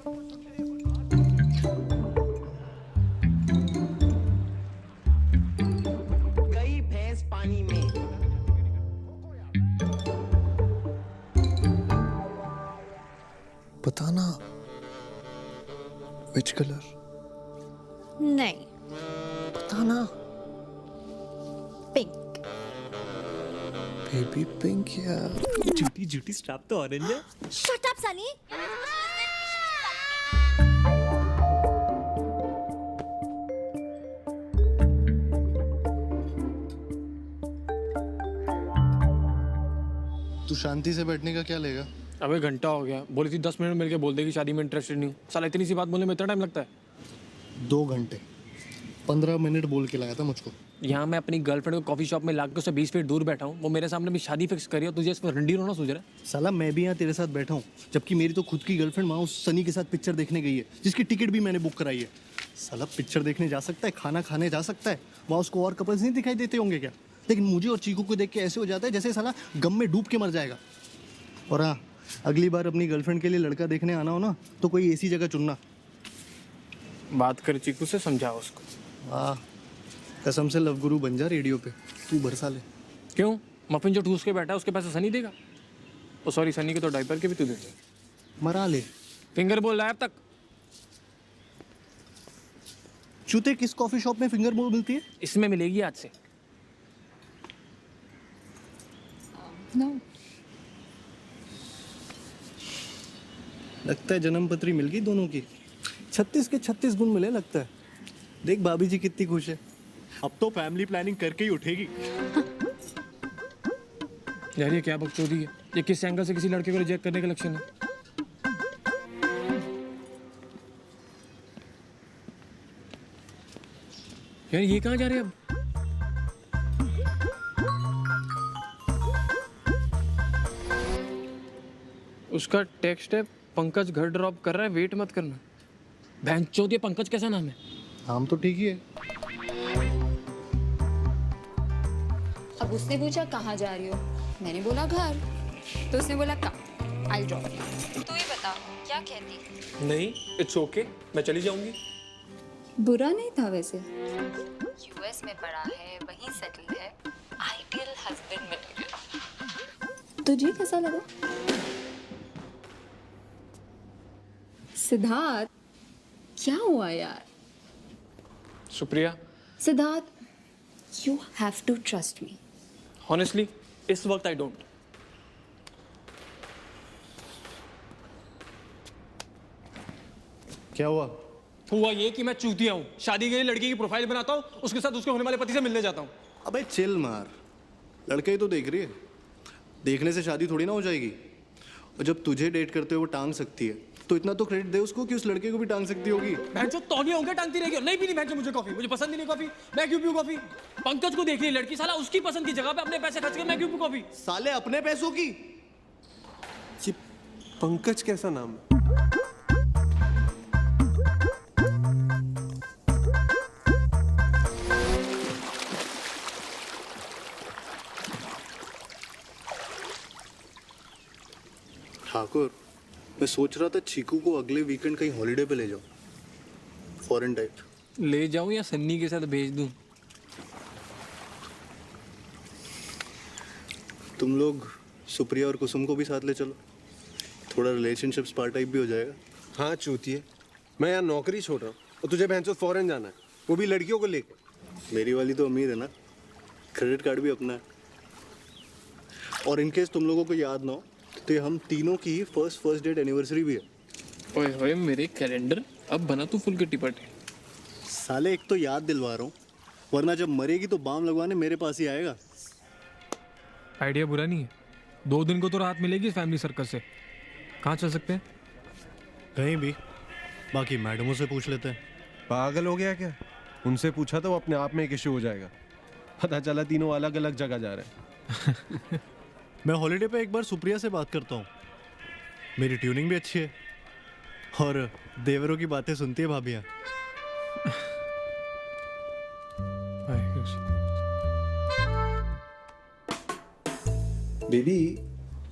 बताना विच कलर, नहीं, बताना पिंक। बेबी पिंक या जूटी जूटी स्ट्रैप तो ऑरेंज है। Shut up Sunny. तू शांति से बैठने का क्या लेगा? अबे घंटा हो गया, बोली थी 10 मिनट मिलके बोल देगी शादी में इंटरेस्टेड नहीं हूँ। साला इतनी सी बात बोलने में इतना टाइम लगता है? 2 घंटे 15 मिनट बोल के लाया था मुझको। यहाँ मैं अपनी गर्लफ्रेंड को कॉफी शॉप में लाके उससे 20 फीट दूर बैठा हूँ, वो मेरे सामने भी शादी फिक्स करी है, तुझे इसमें रंडी रोना सूझ रहा है? साला मैं भी यहाँ तेरे साथ बैठा हूँ, जबकि मेरी तो खुद की गर्लफ्रेंड वहाँ उस सनी के साथ पिक्चर देखने गई है, जिसकी टिकट भी मैंने बुक कराई है। साला पिक्चर देखने जा सकता है, खाना खाने जा सकता है, वहाँ उसको और कपल्स नहीं दिखाई देते होंगे क्या? लेकिन मुझे और चीकू को देख के ऐसे हो जाता है जैसे साला गम में डूब के मर जाएगा। और हाँ, अगली बार अपनी गर्लफ्रेंड के लिए लड़का देखने आना हो ना, तो कोई ऐसी जगह चुनना। बात कर चीकू से, समझाओ उसको। वाह, कसम से लव गुरु बन जा रेडियो पे, तू भरसा ले। क्यों? मफिन जो ठूस के बैठा है उसके पैसे सनी देगा? ओ सॉरी, सनी के तो डायपर के भी तू दे दे। मरा ले। फिंगर बोल रहा है अब तक? चूते, किस कॉफी शॉप में फिंगर बोल मिलती है? इसमें मिलेगी आज से। नो। लगता है जन्म पत्री मिल गई दोनों की। 36 के 36 गुण मिले लगता है। देख भाभी जी कितनी खुश है, अब तो फैमिली प्लानिंग करके ही उठेगी। यार ये क्या बकचोदी है? ये किस एंगल से किसी लड़के को रिजेक्ट करने का लक्षण है? यार ये कहाँ जा रहे हैं अब? उसका टेक्स्ट है, पंकज घर ड्रॉप कर रहा है, वेट मत करना। भैंचोद, ये पंकज कैसा नाम है? नाम तो ठीक ही है। अब उसने पूछा कहाँ जा रही हो, मैंने बोला घर, तो उसने बोला कम, आई ड्रॉप। तू ही बता क्या कहती? नहीं, इट्स ओके, मैं चली जाऊंगी। बुरा नहीं था वैसे। यूएस में पढ़ा है, वहीं सेटल है, आइडियल हस्बैंड मटेरियल। तुझे कैसा लगा? सिद्धार्थ, क्या हुआ यार? Supriya, Siddharth, you have to trust me. Honestly इस वक्त आई डोंट। क्या हुआ? हुआ ये कि मैं चूतिया हूँ, शादी के लिए लड़की की प्रोफाइल बनाता हूँ, उसके साथ उसके होने वाले पति से मिलने जाता हूँ। अबे चिल मार, लड़का ही तो देख रही है, देखने से शादी थोड़ी ना हो जाएगी। और जब तुझे डेट करते हुए वो टांग सकती है, तो इतना तो क्रेडिट दे उसको कि उस लड़के को भी टांग सकती होगी। भैंचो तौलिया होंगे टांगती रहेगी। नहीं पीनी भैंचो मुझे कॉफी, मुझे पसंद ही नहीं कॉफी, मैं क्यों पीऊँ कॉफी? पंकज को देख रही लड़की, साला उसकी पसंद की जगह पे अपने पैसे खर्च कर मैं क्यों पीऊँ कॉफी? साले अपने पैसों की। ये पंकज कैसा नाम है? ठाकुर, मैं सोच रहा था चीकू को अगले वीकेंड कहीं हॉलीडे पे ले जाऊं, फॉरेन टाइप। ले जाऊं या सन्नी के साथ भेज दूं? तुम लोग सुप्रिया और कुसुम को भी साथ ले चलो, थोड़ा रिलेशनशिप स्पार टाइप भी हो जाएगा। हाँ चूतिए, मैं यहाँ नौकरी छोड़ रहा हूँ और तुझे बहनचोद फॉरेन जाना है, वो भी लड़कियों को लेकर। मेरी वाली तो अमीर है ना, क्रेडिट कार्ड भी अपना है। और इनकेस तुम लोगों को याद ना हो तो ये हम तीनों की ही फर्स्ट डेट एनिवर्सरी भी है। ओए होए मेरे कैलेंडर, अब बना तू फुल किट्टी पार्टी। साले एक तो याद दिलवा रहा हूँ, वरना जब मरेगी तो बाम लगवाने मेरे पास ही आएगा। आइडिया बुरा नहीं है, 2 दिन को तो राहत मिलेगी इस फैमिली सर्कस से। कहाँ चल सकते हैं? कहीं भी, बाकी मैडमों से पूछ लेते हैं। पागल हो गया क्या? उनसे पूछा तो अपने आप में एक इश्यू हो जाएगा। पता चला तीनों अलग अलग जगह जा रहे हैं। मैं हॉलीडे पे एक बार सुप्रिया से बात करता हूँ, मेरी ट्यूनिंग भी अच्छी है और देवरों की बातें सुनती है भाभियाँ। बेबी,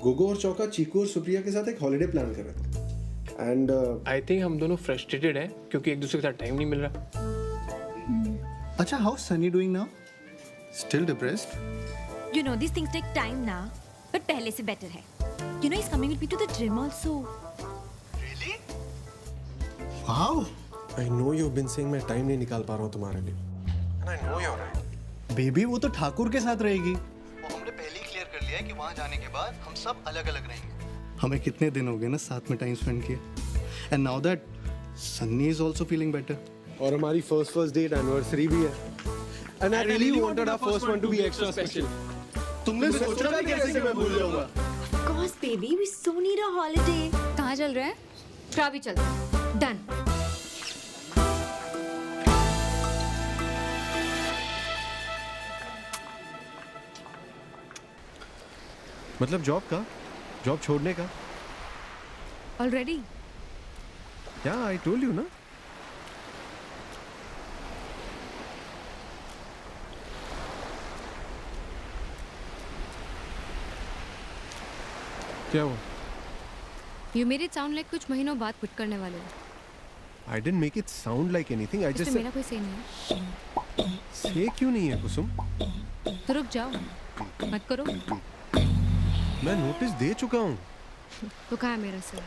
गोगो और चौका चीकू और सुप्रिया के साथ एक हॉलीडे प्लान कर रहे थे एंड आई थिंक हम दोनों फ्रस्ट्रेटेड हैं क्योंकि एक दूसरे के साथ टाइम नहीं मिल रहा। अच्छा, how Sunny doing now? Still depressed? You know these things take time now, but पहले से better है. You know he's coming with me to the gym also. Really? How? I know you've been saying मैं time नहीं निकाल पा रहा हूँ तुम्हारे लिए. And I know you're right. Baby वो तो ठाकुर के साथ रहेगी. वो हमने पहले ही क्लियर कर लिया है कि वहाँ जाने के बाद हम सब अलग-अलग रहेंगे. हमें कितने दिन हो गए ना साथ में टाइम स्पेंड किए. And now that Sunny is also feeling better. और हमारी first date anniversary भी है. And I really wanted our first one to be extra special. तुमने सोचा था कैसे मैं भूल जाऊंगा? Of course, baby, we so need a holiday. कहाँ चल रहे हैं? ट्रावी चलते हैं. डन. मतलब जॉब छोड़ने का? Already. Yeah, I told you ना. क्या हुआ? You made it sound like कुछ महीनों बाद क्विट करने वाले हो. I didn't make it sound like anything. I just इसमें मेरा कोई से नहीं है. से क्यों नहीं है कुसुम? तो रुक जाओ. मत करो. मैं नोटिस दे चुका हूँ. तो कहाँ है मेरा सर?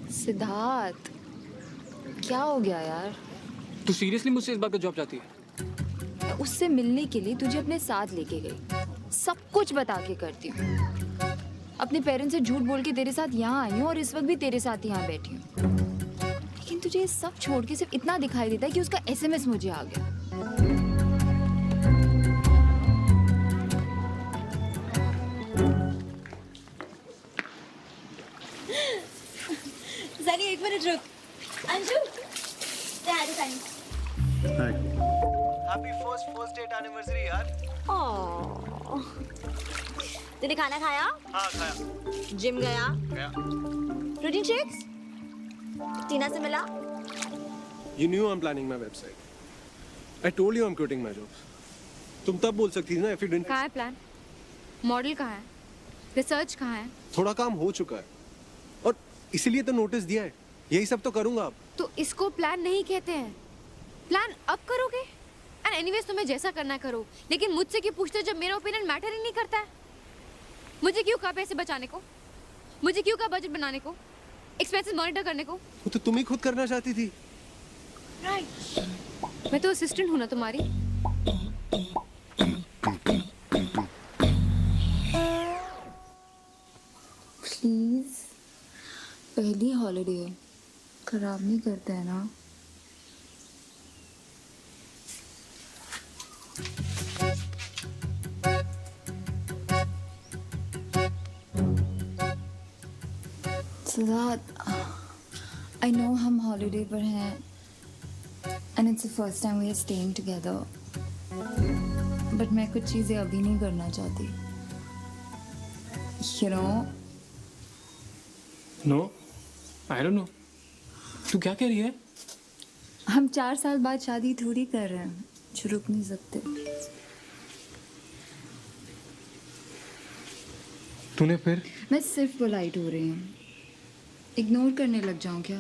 सिद्धार्थ, क्या हो गया यार? तू सीरियसली मुझसे इस बात का जॉब चाहती है? मैं उससे मिलने के लिए तुझे अपने साथ लेके गई, सब कुछ बता के करती हूँ. अपने पेरेंट्स से झूठ बोल के तेरे साथ यहाँ आई हूँ और इस वक्त भी तेरे साथ यहाँ बैठी हूँ. लेकिन तुझे ये सब छोड़ के सिर्फ इतना दिखाई देता है कि उसका SMS मुझे आ गया. सनी, एक मिनट रुक. Anshu, happy first date anniversary यार. तूने खाना खाया? हाँ खाया. जिम गया? गया. Protein shakes? टीना से मिला? You knew I'm planning my website. I told you I'm quitting my job. तुम तब बोल सकती थी ना if you didn't. कहाँ है प्लान? मॉडल कहाँ है? रिसर्च कहाँ है? थोड़ा काम हो चुका है और इसीलिए तो नोटिस दिया है. यही सब तो करूंगा अब. तो इसको प्लान नहीं कहते हैं. प्लान अब करोगे? एंड एनीवेज तुम्हें जैसा करना है करो. लेकिन मुझसे क्यों पूछते हो जब मेरा ओपिनियन मैटर ही नहीं करता है? मुझे क्यों कहा पैसे बचाने को? मुझे क्यों कहा बजट बनाने को? एक्सपेंसेस मॉनिटर करने को? वो तो तुम ही खुद करना चाहती थी. राइट. मैं तो असिस्टेंट हूँ ना तुम्हारी. प्लीज, पहली हॉलिडे है, खराब नहीं करते हैं ना. सिद्धार्थ, आई नो हम हॉलिडे पर हैं and it's the first time we are staying together, but मैं कुछ चीज़ें अभी नहीं करना चाहती. You know. No, I don't know. तू क्या कह रही है? हम 4 साल बाद शादी थोड़ी कर रहे हैं, जो रुक नहीं सकते. तूने फिर? मैं सिर्फ पोलाइट हो रही हूँ. इग्नोर करने लग जाऊँ क्या?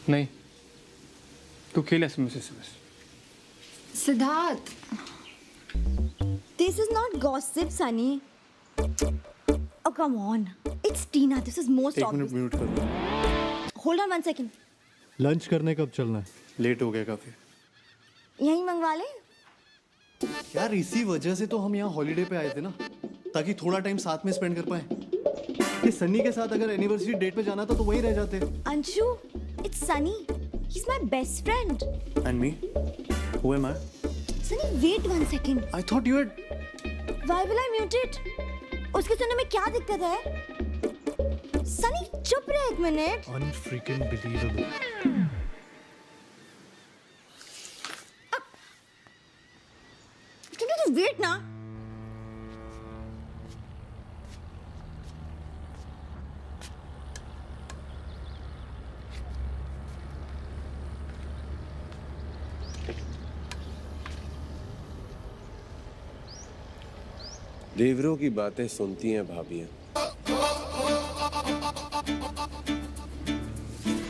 नहीं, तू खेल SMS से बस. Siddharth, This is not gossip, Sunny. Oh, come on. It's Tina. This is most एक मिनट obvious. म्यूट कर दो. Hold on 1 second. लंच करने कब चलना है? लेट हो गया काफी. यहीं मंगवा ले. यार इसी वजह से तो हम यहाँ हॉलीडे पे आए थे ना, ताकि थोड़ा टाइम साथ में स्पेंड कर पाए. ये सन्नी के साथ अगर एनिवर्सरी डेट पे जाना था तो वहीं रह जाते. Anshu, it's Sunny. He's my best friend. And me, who am I? Sunny, wait 1 second. I thought you had. Why will I mute it? उसके सुनने में क्या दिक्कत है? Sunny, चुप रहे 1 minute. Unfreaking believable. Can you just wait ना? देवरों की बातें सुनती हैं भाभियां।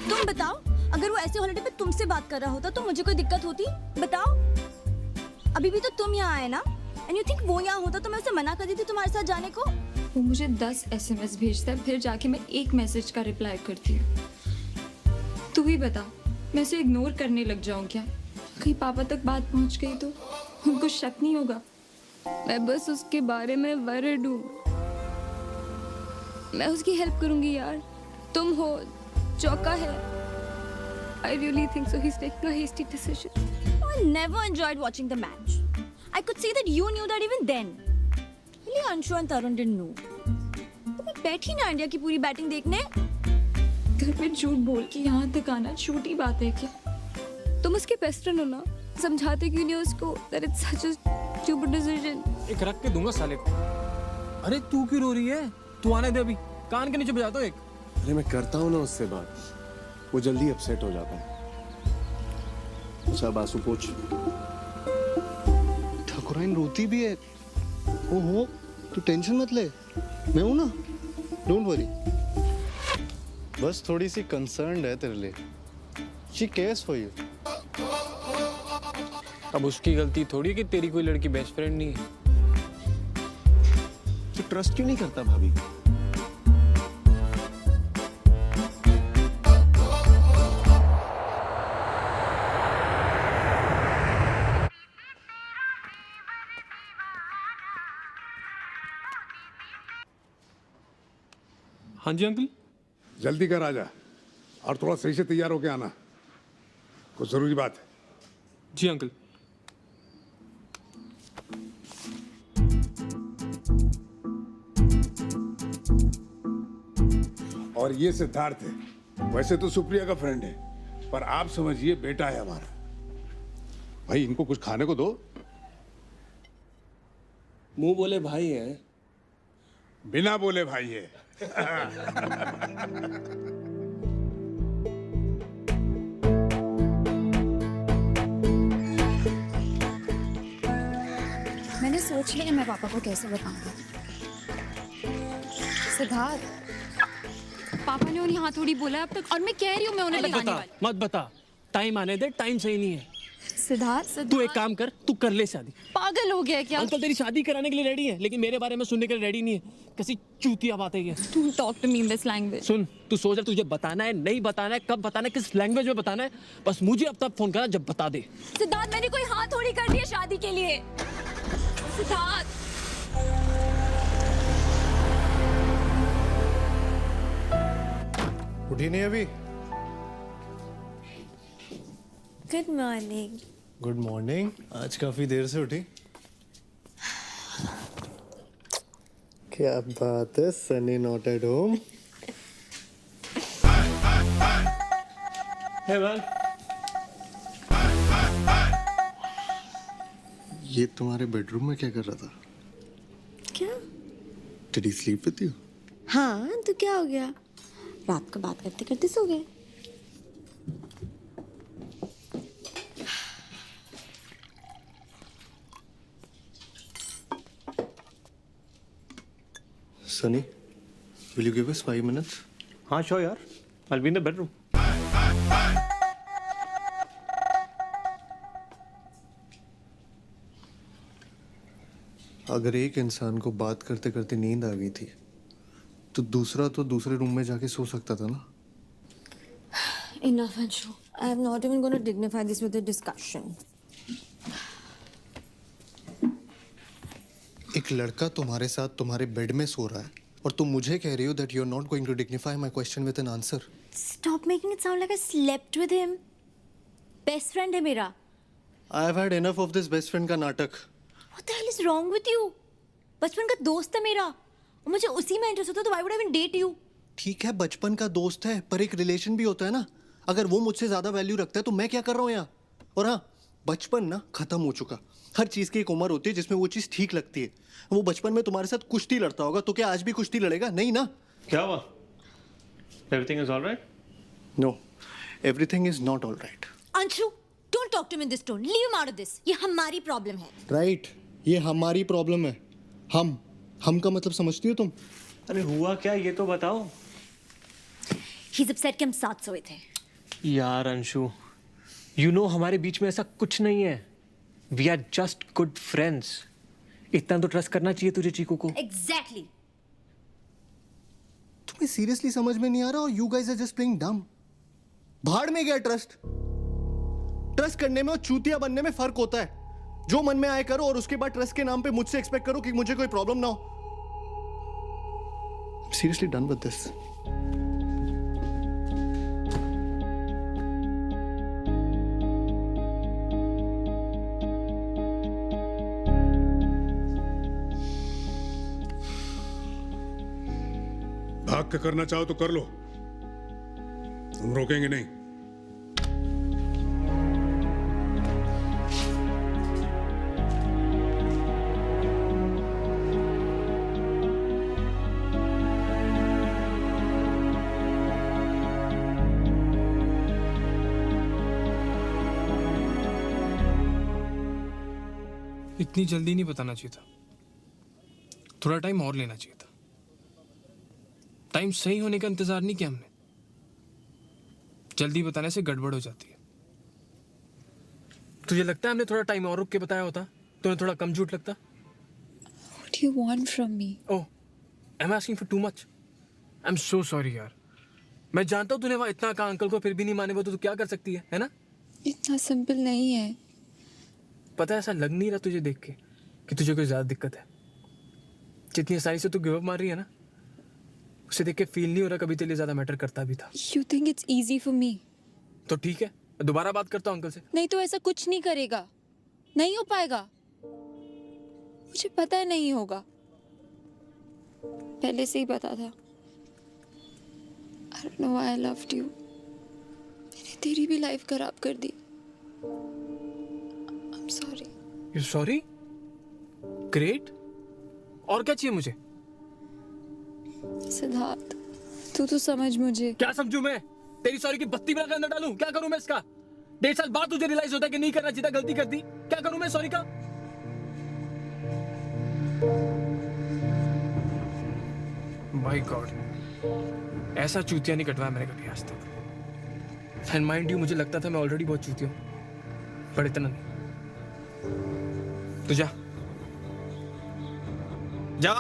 तुम बताओ, अगर वो ऐसे हॉलिडे पे तुमसे बात कर रहा होता तो मुझे कोई दिक्कत होती? बताओ। अभी भी तो तुम यहाँ आए ना, एंड यू थिंक वो यहाँ होता तो मैं उसे मना कर देती तुम्हारे साथ जाने को? वो मुझे 10 SMS भेजता है, फिर जाके मैं एक मैसेज का रिप्लाई करती हूँ। तू ही बता, मैं उसे इग्नोर करने लग जाऊँ क्या? कहीं पापा तक बात पहुँच गई तो उनको शक नहीं होगा? मैं बस उसके बारे में वरीड हूँ। मैं उसकी हेल्प करूँगी यार। तुम हो, चौका है। I really think so. He's taking a hasty decision. I never enjoyed watching the match. I could see that you knew that even then. Really, Anshu and Tarun didn't know. तो मैं बैठी ना इंडिया की पूरी batting देखने। घर पे झूठ बोल के यहाँ तक आना छोटी बात है क्या? तुम उसके बेस्ट फ्रेंड हो ना, समझाते क्यों नहीं उसको that it's such a stupid decision? एक रख के दूंगा साले को। अरे तू क्यों रो रही है? तू आने दे अभी, कान के नीचे बजा दो एक। अरे मैं करता हूँ ना उससे बात, वो जल्दी अपसेट हो जाता है। अच्छा बासु पूछ। ठाकुराइन रोती भी है। ओहो, तू टेंशन मत ले, मैं हूं ना, डोंट वरी। बस थोड़ी सी कंसर्न्ड है तेरे लिए। She cares for you. अब उसकी गलती थोड़ी कि तेरी कोई लड़की बेस्ट फ्रेंड नहीं है। तू ट्रस्ट क्यों नहीं करता भाभी? हाँ जी अंकल। जल्दी कर आजा और थोड़ा सही से तैयार होके आना, कुछ जरूरी बात है। जी अंकल। और ये सिद्धार्थ है, वैसे तो सुप्रिया का फ्रेंड है, पर आप समझिए बेटा है हमारा। भाई इनको कुछ खाने को दो। मुंह बोले भाई है। बिना बोले भाई है। मैंने सोच लिया मैं पापा को कैसे बताऊंगा। सिद्धार्थ, पापा ने उन्हें हाँ थोड़ी बोला है अब तक, और मैं कह रही हूँ मैं उन्हें बताने वाली। मत बता, टाइम आने दे, टाइम सही नहीं है। सिद्धार्थ, तू एक काम कर, तू कर ले शादी। पागल हो गया है क्या? अंकल तेरी शादी कराने के लिए रेडी है, लेकिन मेरे बारे में सुनने के लिए रेडी नहीं है। कैसी चूतिया बात है ये। Don't talk to me in this language. सुन, तू सोच रहा तुझे बताना है, नहीं बताना है, कब बताना है, किस लैंग्वेज में बताना है, बस मुझे अब तक फोन करा जब बता दे। सिद्धार्थ, मैंने कोई हाँ थोड़ी कर दिया शादी के लिए। सिद्धार्थ, उठी नहीं अभी? Good morning. Good morning. आज काफी देर से उठी। क्या बात है, Sunny not at home. Hey man. ये तुम्हारे बेडरूम में क्या कर रहा था? क्या? Did he sleep with you? हाँ, तो क्या हो गया? रात को बात करते करते सो गए। Sunny, will you give us 5 minutes? हाँ sure यार, I'll be in the bedroom. अगर एक इंसान को बात करते करते नींद आ गई थी, तो दूसरा तो दूसरे रूम में जाके सो सकता था ना? Enough, Anshu. I'm not even going to dignify this with a discussion. एक लड़का तुम्हारे साथ तुम्हारे बेड में सो रहा है और तुम मुझे कह रही हो that you're not going to dignify my question with an answer. Stop making it sound like I slept with him. Best friend है मेरा. I've had enough of this best friend का नाटक. What the hell is wrong with you? बचपन का दोस्त है मेरा और मुझे उसी में इंटरेस्ट होता तो why would I even date you? ठीक है, बचपन का दोस्त है, पर एक रिलेशन भी होता है ना। अगर वो मुझसे ज्यादा वैल्यू रखता है तो मैं क्या कर रहा हूँ यहाँ? और हाँ, बचपन ना खत्म हो चुका। हर चीज की एक उम्र होती है जिसमें वो चीज ठीक लगती है। वो बचपन में तुम्हारे साथ कुश्ती लड़ता होगा, तो क्या आज भी कुश्ती लड़ेगा? नहीं ना। क्या हुआ? Everything is all right? No, everything is not all right. Anshu, don't talk to me in this tone. Leave him out of this. ये हमारी प्रॉब्लम है. Right, ये हमारी प्रॉब्लम है। हम हम का मतलब समझती हो तुम? अरे हुआ क्या ये तो बताओ। He's upset कि हम साथ सोए थे। यार अंशु, यू नो हमारे बीच में ऐसा कुछ नहीं है। We are just good friends. इतना तो ट्रस्ट करना चाहिए तुझे चीकू को। Exactly. तुम्हें सीरियसली समझ में नहीं आ रहा और you guys are just playing dumb. भाड़ में गया ट्रस्ट। ट्रस्ट करने में और चूतिया बनने में फर्क होता है। जो मन में आए करो और उसके बाद ट्रस्ट के नाम पे मुझसे एक्सपेक्ट करो कि मुझे कोई प्रॉब्लम ना हो। Seriously done with this. भाग के करना चाहो तो कर लो, हम रोकेंगे नहीं। इतनी जल्दी नहीं बताना चाहिए था, थोड़ा टाइम और लेना चाहिए था। टाइम सही होने का इंतजार नहीं किया हमने। जल्दी बताने से गड़बड़ हो जाती है। तुझे लगता है हमने थोड़ा टाइम और रुक के बताया होता तो उन्हें थोड़ा कम झूठ लगता? What do you want from me? Oh, I'm asking for too much. I'm so sorry यार। मैं जानता हूँ तूने वहाँ इतना कहा अंकल को, फिर भी नहीं माने वो तो तू क्या कर सकती है ना? इतना सिंपल नहीं है। पता है ऐसा लग नहीं रहा तुझे देख के कि तुझे कोई ज्यादा दिक्कत है। जितनी आसानी से तू गिव अप मार रही है ना, उसे देख के फील नहीं हो रहा कभी तेरे लिए ज्यादा मैटर करता भी था। You think it's easy for me? तो ठीक है, मैं दोबारा बात करता हूँ अंकल से। नहीं तो ऐसा कुछ नहीं करेगा, नहीं हो पाएगा। मुझे पता है नहीं होगा, पहले से ही पता था। I don't know why I loved you. मैंने तेरी भी लाइफ खराब कर दी। I'm sorry. You're sorry? Great. और क्या चाहिए मुझे? सिद्धार्थ, तू तो समझ मुझे। क्या समझूं मैं? तेरी सॉरी की बत्ती बना के अंदर डालूं? क्या करूं मैं इसका? 1.5 साल बाद तुझे रियलाइज होता है कि नहीं करना चाहिए था, गलती कर दी। क्या करूं मैं सॉरी का? माय गॉड, ऐसा चूतिया नहीं कटवाया मैंने कभी आज तक। एंड माइंड यू, मुझे लगता था मैं ऑलरेडी बहुत चूतिया हूं, पर इतना नहीं। तू जा जा।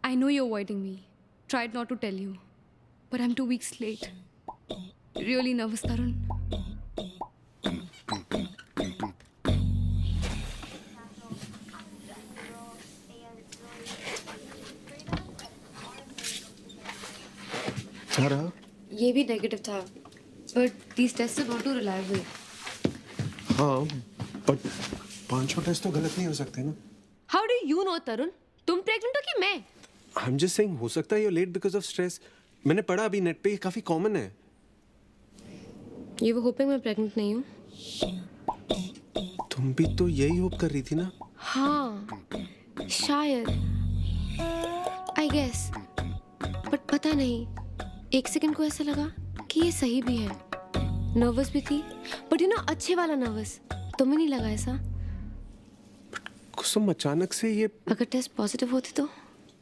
I know you're avoiding me. Tried not to tell you, but I'm 2 weeks late. Really nervous, Tarun. क्या रहा? ये भी नेगेटिव था, but these tests are not too reliable. हाँ, but 5 टेस्ट तो गलत नहीं हो सकते ना। How do you know, Tarun? तुम प्रेग्नेंट हो कि मैं? I'm just saying, हो सकता है you're late because of stress. मैंने पढ़ा अभी नेट पे, ये काफी कॉमन है। You were hoping मैं प्रेग्नेंट नहीं हूँ? तुम भी तो यही होप कर रही थी ना? हाँ, शायद। I guess. But पता नहीं, 1 सेकंड को ऐसा लगा कि ये सही भी है। नर्वस भी थी, but you know अच्छे वाला नर्वस। तुम्हें नहीं लगा ऐसा? कुसुम अचानक से ये, अगर टेस्ट पॉजिटिव होते तो?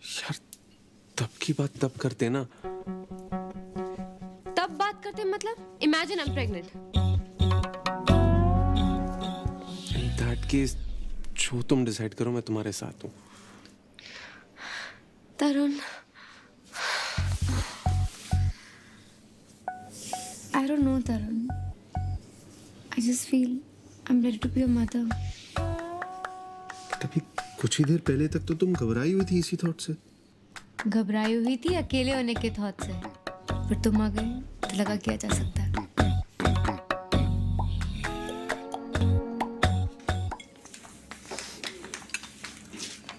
यार तब की बात तब करते ना। तब बात करते मतलब? Imagine I'm pregnant. In that case, जो तुम डिसाइड करो मैं तुम्हारे साथ हूँ। तरुण, I don't know, Tarun. I just feel I'm ready to be a mother. तभी कुछ ही देर पहले तक तो तुम घबराई हुई थी इसी थॉट से। घबराई हुई थी अकेले होने के थॉट से, पर तुम आ गए तो लगा किया जा सकता है।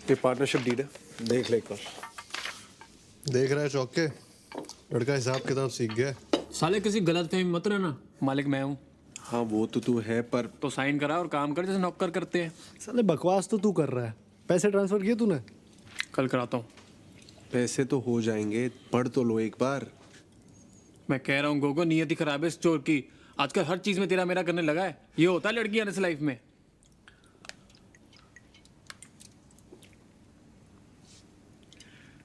ये पार्टनरशिप डीड है, देख ले एक बार। देख रहा है चौके, लड़का हिसाब किताब सीख गया। साले किसी गलत फहमी मत रहना, मालिक मैं हूँ। हाँ वो तो तू है, पर तो साइन करा और काम कर जैसे नौकर करते हैं। साले बकवास तो तू कर रहा है। पैसे ट्रांसफर किए तूने? कल कराता हूँ। पैसे तो हो जाएंगे, पढ़ तो लो एक बार। मैं कह रहा हूँ गोगो, नियति खराब है इस चोर की। आजकल हर चीज में तेरा मेरा करने लगा है। ये होता है लड़की आने से लाइफ में।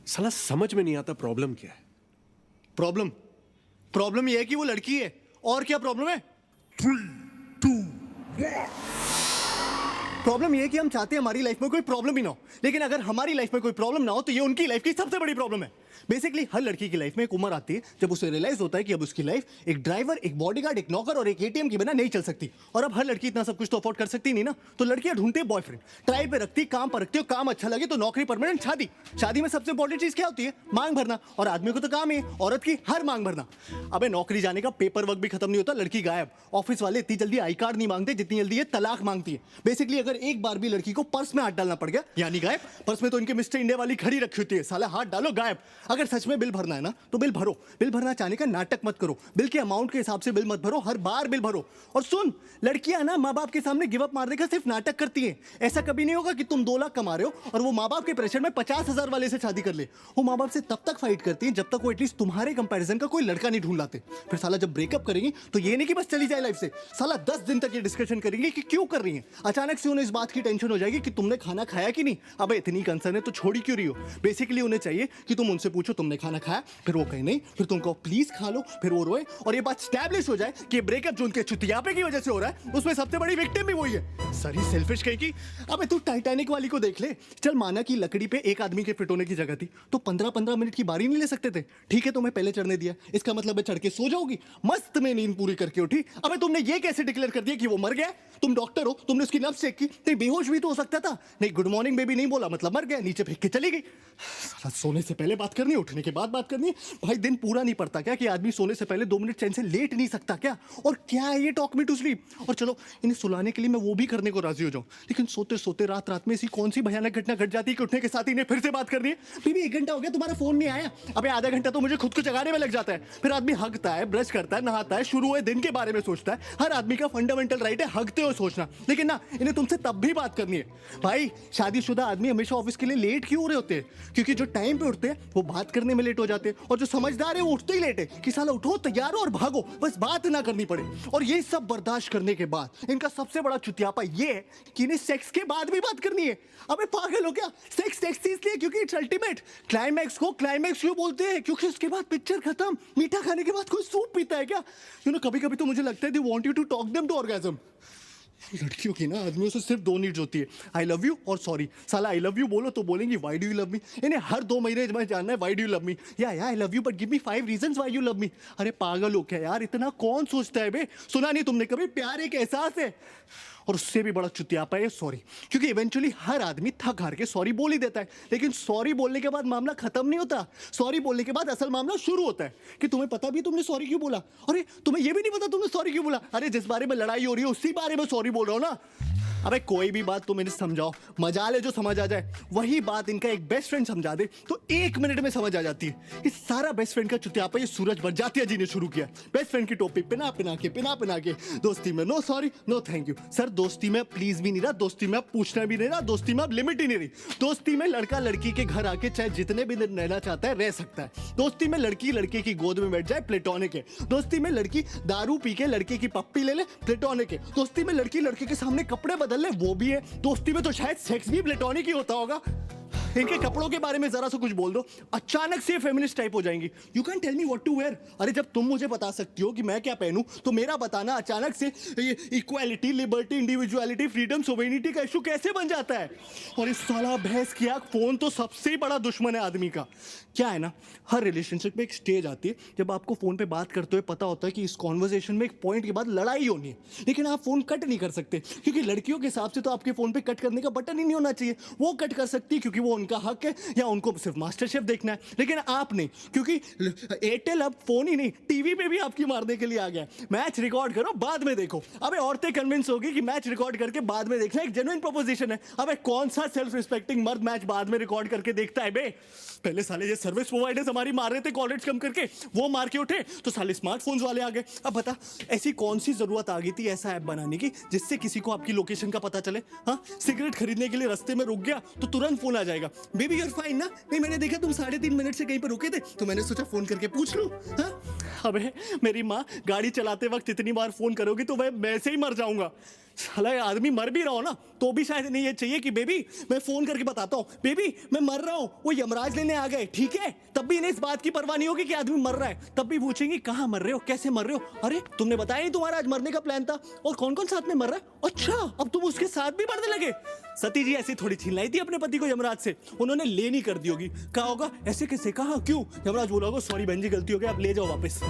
साला समझ में नहीं आता प्रॉब्लम क्या है। प्रॉब्लम ये है कि वो लड़की है। और क्या प्रॉब्लम है? प्रॉब्लम ये है कि हम चाहते हैं हमारी लाइफ में कोई प्रॉब्लम ही ना हो, लेकिन अगर हमारी लाइफ में कोई प्रॉब्लम ना हो तो ये उनकी लाइफ की सबसे बड़ी प्रॉब्लम है। बेसिकली हर लड़की की लाइफ में एक उम्र आती है जब उसे रियलाइज होता है कि अब उसकी लाइफ एक ड्राइवर, एक बॉडीगार्ड, एक नौकर और एक एटीएम के बिना नहीं चल सकती। और अब हर लड़की इतना सब कुछ तो अफोर्ड कर सकती नहीं ना, तो लड़कियां ढूंढती है बॉयफ्रेंड, ट्रायल पे रखती, काम पर रखती हो, काम अच्छा लगे तो नौकरी, परमानेंट, शादी। शादी में सबसे इंपॉर्टेंट चीज क्या होती है? मांग भरना। और आदमी को तो काम है औरत की हर मांग भरना। अबे नौकरी जाने का पेपर वर्क भी खत्म नहीं होता, लड़की गायब। ऑफिस वाले इतनी जल्दी आई कार्ड नहीं मांगते जितनी जल्दी ये तलाक मांगती है। बेसिकली अगर एक बार भी लड़की को पर्स में हाथ डालना पड़ गया यानी गायब। पर्स में तो इनके मिस्टर इंडिया वाली घड़ी रखी होती है, साला हाथ डालो गायब। अगर सच में बिल भरना है ना तो बिल भरो। बिल भरना चाहने का नाटक मत करो। बिल के अमाउंट के हिसाब से बिल मत भरो, हर बार बिल भरो। और सुन, लड़कियां ना माँ बाप के सामने गिव अप मारने का सिर्फ नाटक करती हैं। ऐसा कभी नहीं होगा कि तुम 2 लाख कमा रहे हो और वो माँ बाप के प्रेशर में 50,000 वाले से शादी कर ले। वो माँ बाप से तब तक फाइट करती हैं जब तक वो एटलीस्ट तुम्हारे कंपैरिजन का कोई लड़का नहीं ढूंढ लाते। फिर साला जब ब्रेकअप करेंगी तो ये नहीं कि बस चली जाए लाइफ से, साला 10 दिन तक ये डिस्कशन करेंगे कि क्यों कर रही है। अचानक से उन्हें इस बात की टेंशन हो जाएगी कि तुमने खाना खाया कि नहीं। अब इतनी कंसर्न है तो छोड़ी क्यों रही हो? बेसिकली उन्हें चाहिए कि तुम उनसे पूछो तुमने खाना खाया, फिर वो कहे नहीं, फिर तुम कहो प्लीज खा लो, फिर वो रोए और ये बात स्टैब्लिश हो जाए कि ब्रेकअप जो उनके चुतियापे की वजह से हो रहा है उसमें सबसे बड़ी विक्टिम भी वही है। सरी सेल्फिश कहीं की। अबे तू टाइटैनिक वाली को देख ले। चल माना कि लकड़ी पे एक आदमी के फिट होने की जगह थी तो 15-15 मिनट की बारी नहीं ले सकते थे? ठीक है, तुम्हें पहले चढ़ने दिया, इसका मतलब है चढ़ के सो जाओगी, मस्त में नींद पूरी करके उठी। अबे तुमने ये कैसे डिक्लेयर कर दिया कि वो मर गया? तुम डॉक्टर हो, तुमने उसकी नब्ज चेक की, नहीं बेहोश भी तो हो सकता था। नहीं गुड मॉर्निंग बेबी नहीं बोला मतलब मर गया, नीचे फेंक के चली गई। साला सोने से पहले बात करनी है, उठने के बाद बात करनी है। भाई दिन पूरा नहीं पड़ता क्या कि आदमी सोने से पहले 2 मिनट चैन से लेट नहीं सकता क्या? और क्या है ये टॉक मी टू स्लीप? और चलो इन्हें सुलाने के लिए मैं वो भी करने को राजी हो जाऊं, लेकिन सोते सोते रात रात में ऐसी कौन सी भयानक घटना घट जाती है कि उठने के साथ इन्हें फिर से बात करनी है। बीबी 1 घंटा हो गया तुम्हारा फोन नहीं आया। अबे आधा घंटा तो मुझे खुद को जगाने में लग जाता है। फिर आदमी हगता है, ब्रश करता है, नहाता है, शुरू हुए दिन के बारे में सोचता है। हर आदमी का फंडामेंटल राइट है हगते हुए सोचना, लेकिन ना इन्हें तुमसे तब भी बात करनी है। भाई शादीशुदा आदमी हमेशा ऑफिस के लिए लेट क्यों हो रहे होते हैं? क्योंकि जो टाइम पे उठते हैं वो बात करने में लेट हो जाते हैं, और जो समझदार है वो उठते ही लेट है कि साला उठो, तैयार हो और भागो, बस बात ना करनी पड़े। और ये सब बर्दाश्त करने के बाद इनका सबसे बड़ा चुतियापा ये है कि इन्हें सेक्स के बाद भी बात करनी है। अबे पागल हो क्या? सेक्स सेक्स इसलिए क्योंकि इट्स अल्टीमेट। क्लाइमैक्स को क्लाइमैक्स क्यों बोलते हैं? क्योंकि उसके बाद पिक्चर खत्म। मीठा खाने के बाद कोई सूप पीता है क्या? कभी कभी तो मुझे लगता है they want you to talk them to orgasm. लड़कियों की ना आदमियों से सिर्फ 2 नीड्स होती है, आई लव यू और सॉरी। साला आई लव यू बोलो तो बोलेंगी why do you love me. इन्हें हर 2 महीने में जानना है why do you love me, या I love you but give me 5 reasons why you love me. अरे पागल हो क्या यार, इतना कौन सोचता है बे? सुना नहीं तुमने कभी प्यार एक एहसास है? और उससे भी बड़ा चुतियापा है सॉरी, क्योंकि इवेंचुअली हर आदमी थक हार के सॉरी बोल ही देता है, लेकिन सॉरी बोलने के बाद मामला खत्म नहीं होता। सॉरी बोलने के बाद असल मामला शुरू होता है कि तुम्हें पता भी तुमने सॉरी क्यों बोला। अरे तुम्हें यह भी नहीं पता तुमने सॉरी क्यों बोला? अरे जिस बारे में लड़ाई हो रही है उसी बारे में सॉरी बोल रहा हूं ना। अबे कोई भी बात तुम इन्हें समझाओ, मजाल है जो समझ आ जाए। वही बात इनका एक बेस्ट फ्रेंड समझा दे तो 1 मिनट में समझ आ जाती है। इस सारा बेस्ट फ्रेंड का चुतियापा ये सूरज बरजातिया जी ने शुरू किया। बेस्ट फ्रेंड की टोपी पिना पिना के दोस्ती में no sorry no thank you. Sir दोस्ती में प्लीज भी नहीं रहा, दोस्ती में पूछना भी नहीं रहा, दोस्ती में अब लिमिट ही नहीं रही। दोस्ती में लड़का लड़की के घर आके चाहे जितने भी दिन रहना चाहता है रह सकता है। दोस्ती में लड़की लड़के की गोद में बैठ जाए, प्लेटोनिक है। दोस्ती में लड़की दारू पी के लड़के की पप्पी ले ले, प्लेटोनिक है। दोस्ती में लड़की लड़के के सामने कपड़े बदल ले, वो भी है। दोस्ती में तो शायद सेक्स भी प्लेटोनिक ही होता होगा। इनके कपड़ों के बारे में जरा सा कुछ बोल दो, अचानक से फेमिनिस्ट टाइप हो जाएंगी। You can tell me what to wear. अरे जब तुम मुझे बता सकती हो कि मैं क्या पहनूं तो मेरा बताना अचानक से ये equality, liberty, individuality, freedom, sovereignty का इशू कैसे बन जाता है? और इस साला भैंस की आंख फोन तो सबसे बड़ा दुश्मन है आदमी का। क्या है ना, हर रिलेशनशिप में एक स्टेज आती है जब आपको फोन पे बात करते हुए पता होता है कि इस कॉन्वर्सेशन में एक पॉइंट के बाद लड़ाई होनी है, लेकिन आप फोन कट नहीं कर सकते क्योंकि लड़कियों के हिसाब से तो आपके फोन पे कट करने का बटन ही नहीं होना चाहिए। वो कट कर सकती है क्योंकि वो उनका हक है, या उनको सिर्फ मास्टर शेफ देखना है। लेकिन आप नहीं, क्योंकि एयरटेल अब फोन ही नहीं टीवी पे भी आपकी मारने के लिए आ गया है। मैच रिकॉर्ड करो बाद में देखो। अबे औरतें कन्विंस होगी कि मैच रिकॉर्ड करके बाद में देखना एक जेन्युइन प्रोपोजिशन है। अबे कौन सा सेल्फ रिस्पेक्टिंग मर्द मैच बाद में रिकॉर्ड करके देखता है बे? पहले साले ये सर्विस प्रोवाइडर्स हमारी मार रहे थे कॉलेज कम करके, वो मार के उठे तो साले स्मार्टफोन्स वाले आ गए। अब बता ऐसी कौन सी जरूरत आ गई थी ऐसा ऐप बनाने की जिससे किसी को आपकी लोकेशन का पता चले? हाँ, सिगरेट खरीदने के लिए रास्ते में रुक गया तो तुरंत फोन आ जाएगा, बेबी यूर फाइन ना? नहीं, मैंने देखा तुम 3.5 मिनट से कहीं पर रुके थे तो मैंने सोचा फोन करके पूछ लूं। हाँ? अबे मेरी माँ, गाड़ी चलाते वक्त इतनी बार फोन करोगी तो मैं से ही मर जाऊंगा। साला ये आदमी मर भी रहा हो ना तो भी शायद नहीं ये चाहिए कि बेबी मैं फोन करके बताता हूँ, बेबी मैं मर रहा हूँ, वो यमराज लेने आ गए, ठीक है? तब भी इन्हें इस बात की परवाह नहीं होगी कि आदमी मर रहा है। तब भी पूछेंगे कहाँ मर रहे हो, कैसे मर रहे हो? अरे तुमने बताया नहीं तुम्हारा आज मरने का प्लान था, और कौन कौन साथ में मर रहा है? अच्छा, अब तुम उसके साथ भी मरने लगे। सती जी ऐसी थोड़ी छीन लाई थी अपने पति को यमराज से, उन्होंने ले नहीं कर दी होगी। कहा होगा ऐसे कैसे, कहा क्यों? यमराज बोला होगा सॉरी बहन जी गलती हो गई, आप ले जाओ वापस।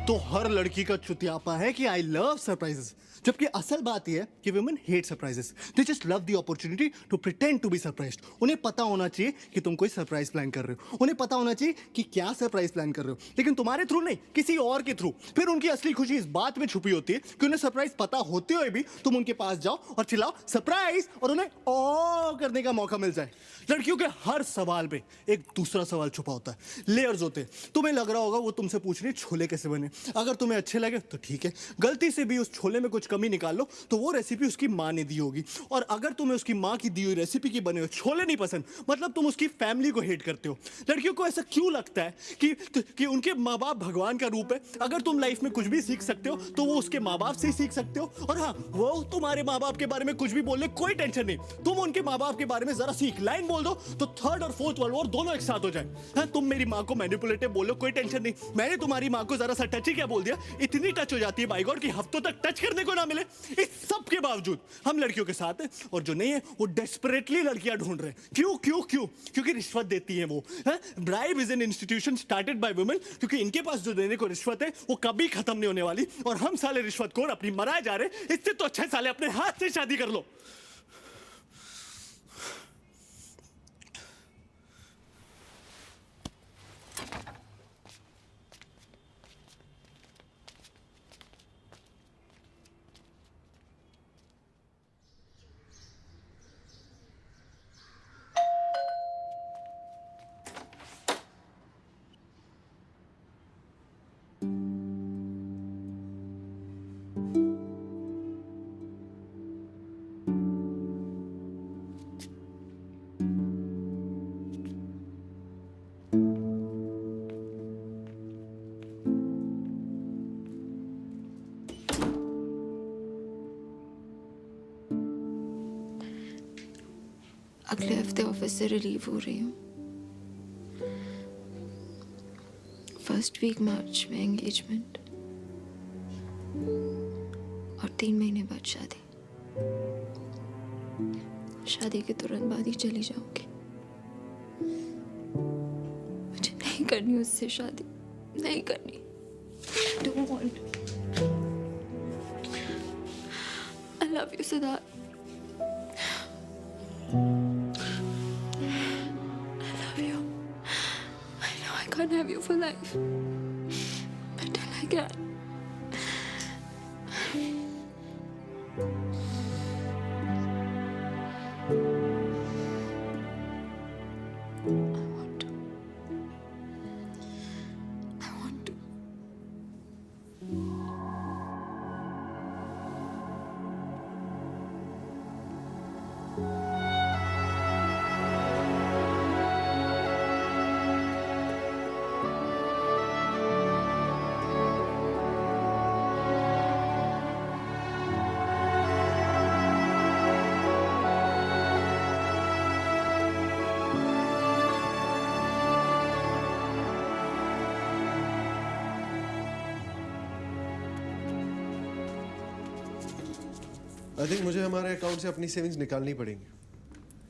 तो हर लड़की का चुतियापा है कि आई लव सरप्राइजेस, जबकि असल बात यह है कि women hate surprises. They just love the opportunity to pretend to be surprised. उन्हें पता होना चाहिए कि तुम कोई सरप्राइज प्लान कर रहे हो, उन्हें पता होना चाहिए कि क्या सरप्राइज प्लान कर रहे हो, लेकिन तुम्हारे थ्रू नहीं, किसी और के थ्रू। फिर उनकी असली खुशी इस बात में छुपी होती है कि उन्हें सरप्राइज पता होते हुए भी तुम उनके पास जाओ और चिल्लाओ सरप्राइज, और उन्हें ओ करने का मौका मिल जाए। लड़कियों के हर सवाल पे एक दूसरा सवाल छुपा होता है, लेयर्स होते हैं। तुम्हें लग रहा होगा वो तुमसे पूछ रही छोले कैसे बने, अगर तुम्हें अच्छे लगे तो ठीक है, गलती से भी उस छोले में कुछ कमी निकाल लो तो वो रेसिपी उसकी माँ ने दी होगी, और अगर तुम्हें उसकी माँ की दी हुई रेसिपी की बने हुए छोले नहीं पसंद, मतलब तुम उसकी फैमिली को हेट करते हो। लड़कियों को ऐसा क्यों लगता है कि उनके माँ बाप भगवान का रूप है? अगर तुम लाइफ में कुछ भी सीख सकते हो तो वो उसके माँ बाप से ही सीख सकते हो। और हाँ, वो तुम्हारे माँ बाप के बारे में कुछ भी बोले कोई टेंशन नहीं, तुम उनके माँ बाप के बारे में जरा सी एक लाइन बोल दो तो 3rd और 4th वर्ल्ड वॉर दोनों एक साथ हो जाए। हाँ, तुम मेरी माँ को मैनिपुलेटिव बोलो कोई टेंशन नहीं, मैंने तुम्हारी माँ को जरा सा टच ही क्या बोल दिया, इतनी टच हो जाती है बाई गॉड कि हफ्तों तक टच करने को ना मिले। इस सब के बावजूद हम लड़कियों के साथ हैं, और जो नहीं है वो डेस्परेटली लड़कियां ढूंढ रहे हैं। क्यों क्यों क्यों? क्योंकि रिश्वत देती हैं वो। Bribe is an institution started by women, क्योंकि इनके पास जो देने को रिश्वत है वो कभी खत्म नहीं होने वाली, और हम साले रिश्वतखोर अपनी मराए जा रहे। इससे तो अच्छे साले अपने हाथ से शादी कर लो। अगले हफ्ते ऑफिस से रिलीव हो रही हूँ। फर्स्ट वीक मार्च में एंगेजमेंट, और 3 महीने बाद शादी। शादी के तुरंत बाद ही चली जाऊंगी। मुझे नहीं करनी उससे शादी, नहीं करनी। I don't want. I love you, Siddharth. I can't have you for life, but till I can. I want to. I think मुझे हमारे अकाउंट से अपनी सेविंग्स निकालनी पड़ेंगी,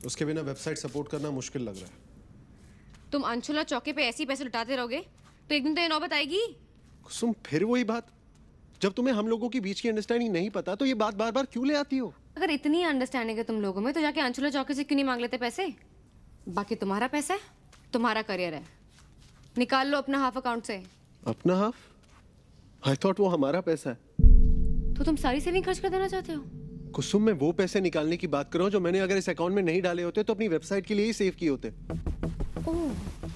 उसके बिना वेबसाइट सपोर्ट करना मुश्किल लग रहा है। तुम अंशुला चौके पे ऐसे ही पैसे लुटाते रहोगे तो एक दिन तो ये नौबत आएगी। कुसुम, फिर वही बात, जब तुम्हें हम लोगों के बीच की अंडरस्टैंडिंग नहीं पता तो ये बात बार बार क्यों ले आती हो? अगर इतनी अंडरस्टैंडिंग है तुम लोगों में तो जाके अंशुला चौके से क्यों नहीं मांग लेते पैसे? बाकी तुम्हारा पैसा है, तुम्हारा करियर है, निकाल लो अपना हाफ अकाउंट से। अपना हाफ? आई थॉट वो हमारा पैसा है। तो तुम सारी सेविंग खर्च कर देना चाहते हो? कुसुम, मैं वो पैसे निकालने की बात कर रहा हूँ जो मैंने अगर इस अकाउंट में नहीं डाले होते तो अपनी वेबसाइट के लिए ही सेव किए होते। Oh,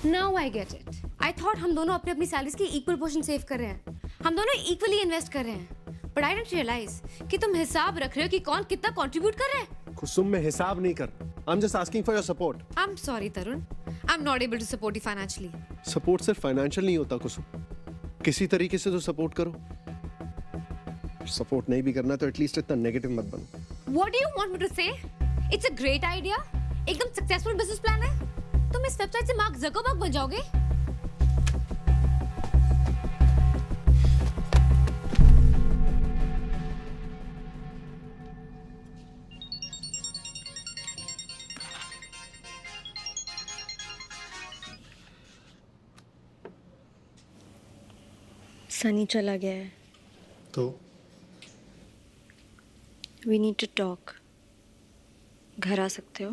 now I get it. I thought हम दोनों अपनी अपनी सैलरीज की इक्वल पोर्शन सेव कर रहे हैं, हम दोनों इक्वली इन्वेस्ट कर रहे हैं। बट आई डिडंट रियलाइज कि तुम हिसाब रख रहे हो कि कौन कितना कंट्रीब्यूट कर रहा है। कुसुम, मैं हिसाब नहीं कर, I am just asking for your support. I am sorry Tarun, I am not able to support you financially. Support सिर्फ फाइनेंशियल नहीं होता कुसुम, किसी तरीके से तो सपोर्ट करो। सपोर्ट नहीं भी करना तो एटलीस्ट इतना नेगेटिव मत बनो। What do you want me to say? It's a great idea. एकदम सक्सेसफुल बिजनेस प्लान है। तुम इस वेबसाइट से मार्क जकरबर्ग बन जाओगे। सनी चला गया है। तो वी नीड टू टॉक। घर आ सकते हो?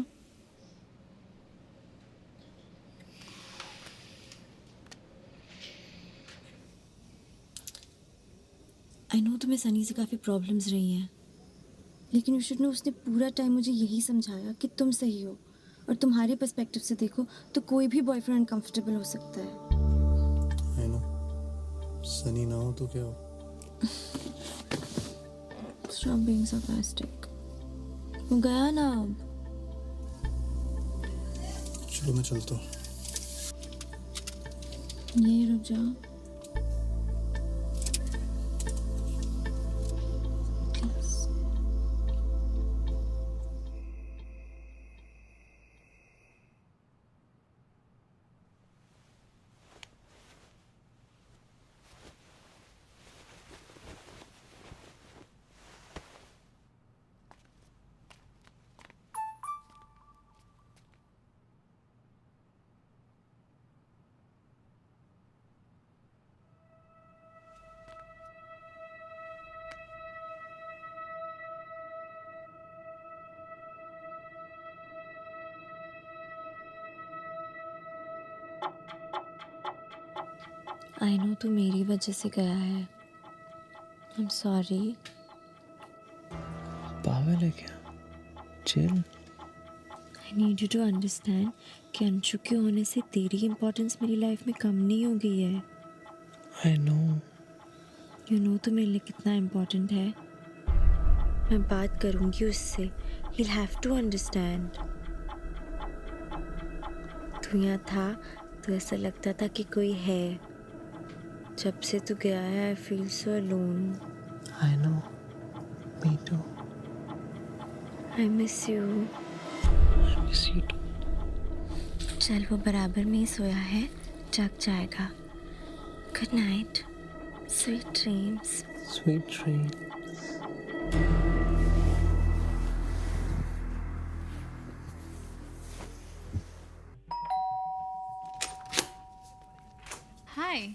आई नो तुम्हें सनी से काफ़ी प्रॉब्लम्स रही हैं, लेकिन यू शुड नो उसने पूरा टाइम मुझे यही समझाया कि तुम सही हो, और तुम्हारे पर्सपेक्टिव से देखो तो कोई भी बॉयफ्रेंड अनकंफर्टेबल हो सकता है। आई नो, सनी ना हो तो क्या हो? Stop being sarcastic. वो गया ना अब। चलो मैं चलता हूँ। यही रुक जाओ। Please. आई नो तू मेरी वजह से गया है। I am sorry. पागल है क्या? Chill. I need you to understand कि अंशु के होने से तेरी इम्पोर्टेंस मेरी लाइफ में कम नहीं हो गई है। I know. यू नो तो मेरे लिए कितना इम्पोर्टेंट है। मैं बात करूँगी उससे, he will have to understand. तू यहाँ था तो ऐसा लगता था कि कोई है। जब से तू गया है I feel so alone. I know, me too. I miss you. I miss you too. चल वो बराबर में ही सोया है, जग जाएगा। Good night, sweet dreams. Sweet dream. Hi.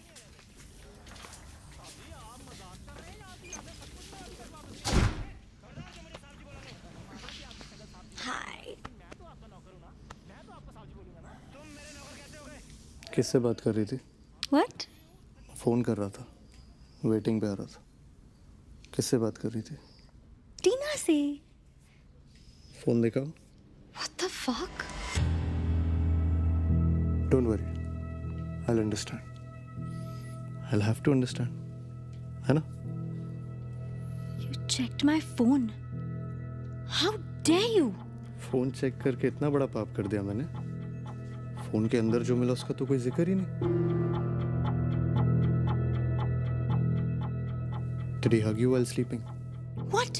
Hi. किससे बात कर रही थी? व्हाट? फोन कर रहा था, वेटिंग पे आ रहा था। किससे बात कर रही थी? टीना से। फोन देखा? What the fuck? Don't worry, I will understand. I will have to understand, है ना? You checked my phone. How dare you? Phone check करके इतना बड़ा पाप कर दिया मैंने? फोन के अंदर जो मिला उसका तो कोई जिक्र ही नहीं। Did he hug you while sleeping? What?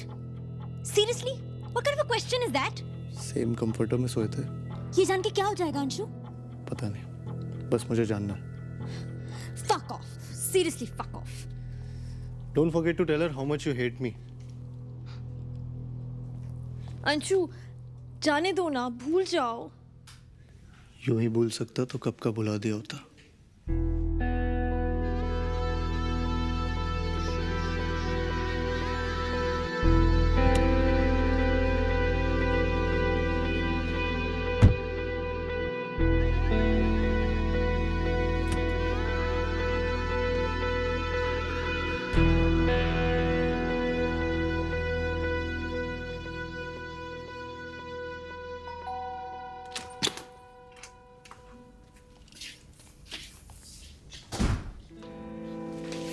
Seriously? What kind of a question is that? Same comforter में सोए थे। ये जान के क्या हो जाएगा अंशु? पता नहीं, बस मुझे जानना है। Fuck off. Seriously, fuck off. Don't forget to tell her how much you hate me. Anshu, जाने दो ना, भूल जाओ। यूं ही भूल सकता तो कब का भुला दिया होता।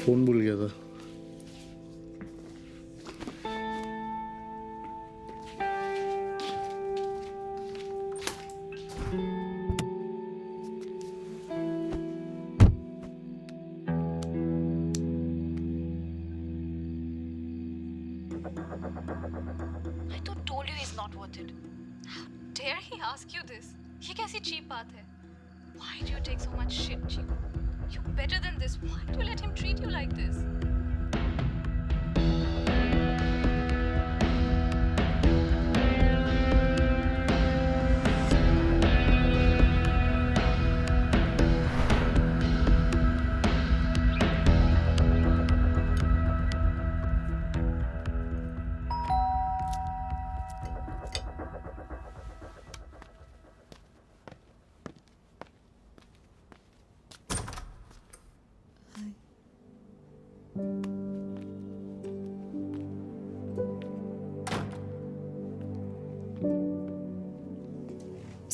फोन भूल गया था। I told you he's not worth it. How dare he ask you this? ये कैसी cheap बात है? Why do you take so much shit, Chico? You're better than this. Why do you let him treat you like this?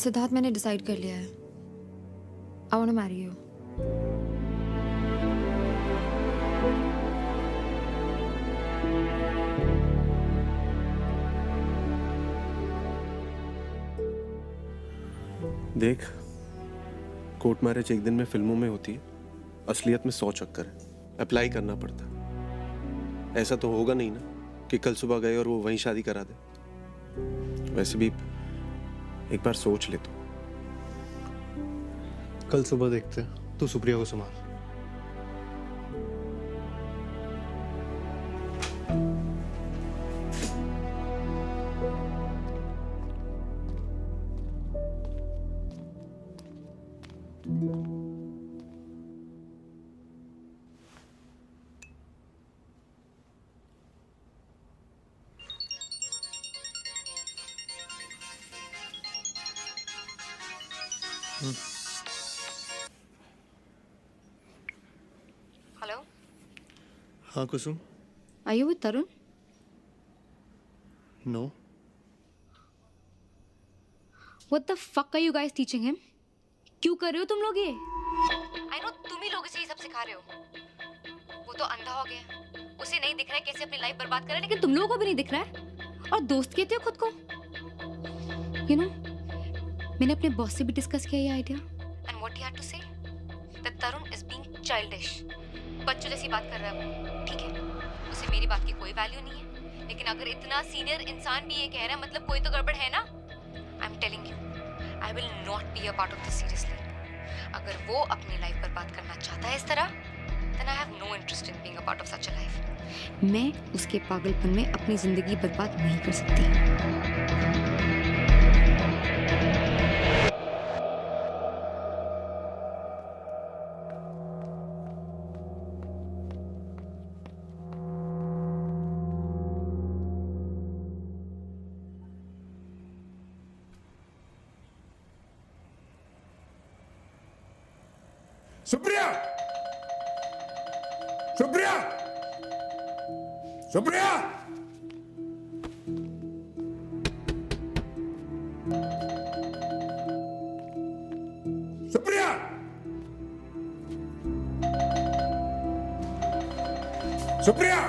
Siddharth, मैंने decide कर लिया है। I want to marry you. देख, court marriage एक दिन में फिल्मों में होती है, असलियत में 100 चक्कर है। अप्लाई करना पड़ता है। ऐसा तो होगा नहीं ना कि कल सुबह गए और वो वहीं शादी करा दे। वैसे भी एक बार सोच ले तो। कल सुबह देखते हैं। तू सुप्रिया को संभाल। हेलो, हाँ Kusum. Are you with Tarun? No. What the fuck are you guys teaching him? क्यों कर रहे हो तुम लोग ये? आई नो तुम ही लोग इसे ये सब सिखा रहे हो। वो तो अंधा हो गया, उसे नहीं दिख रहा है कैसे अपनी लाइफ बर्बाद कर रहा है, लेकिन तुम लोगों को भी नहीं दिख रहा है और दोस्त कहते हो खुद को। यू नो, मैंने अपने बॉस से भी डिस्कस किया ये idea and what he had to say that Tarun is being childish. बच्चों जैसी बात कर रहा है वो, ठीक है? उसे मेरी बात की कोई वैल्यू नहीं है, लेकिन अगर इतना सीनियर इंसान भी ये कह रहा है मतलब कोई तो गड़बड़ है ना। I am telling you, I will not be a part of this seriously. अगर वो अपनी लाइफ बर्बाद करना चाहता है इस तरह, then I have no interest in being a part of such a life. मैं उसके पागलपन में अपनी जिंदगी बर्बाद नहीं कर सकती। सुप्रिया! सुप्रिया! सुप्रिया! सुप्रिया! सुप्रिया!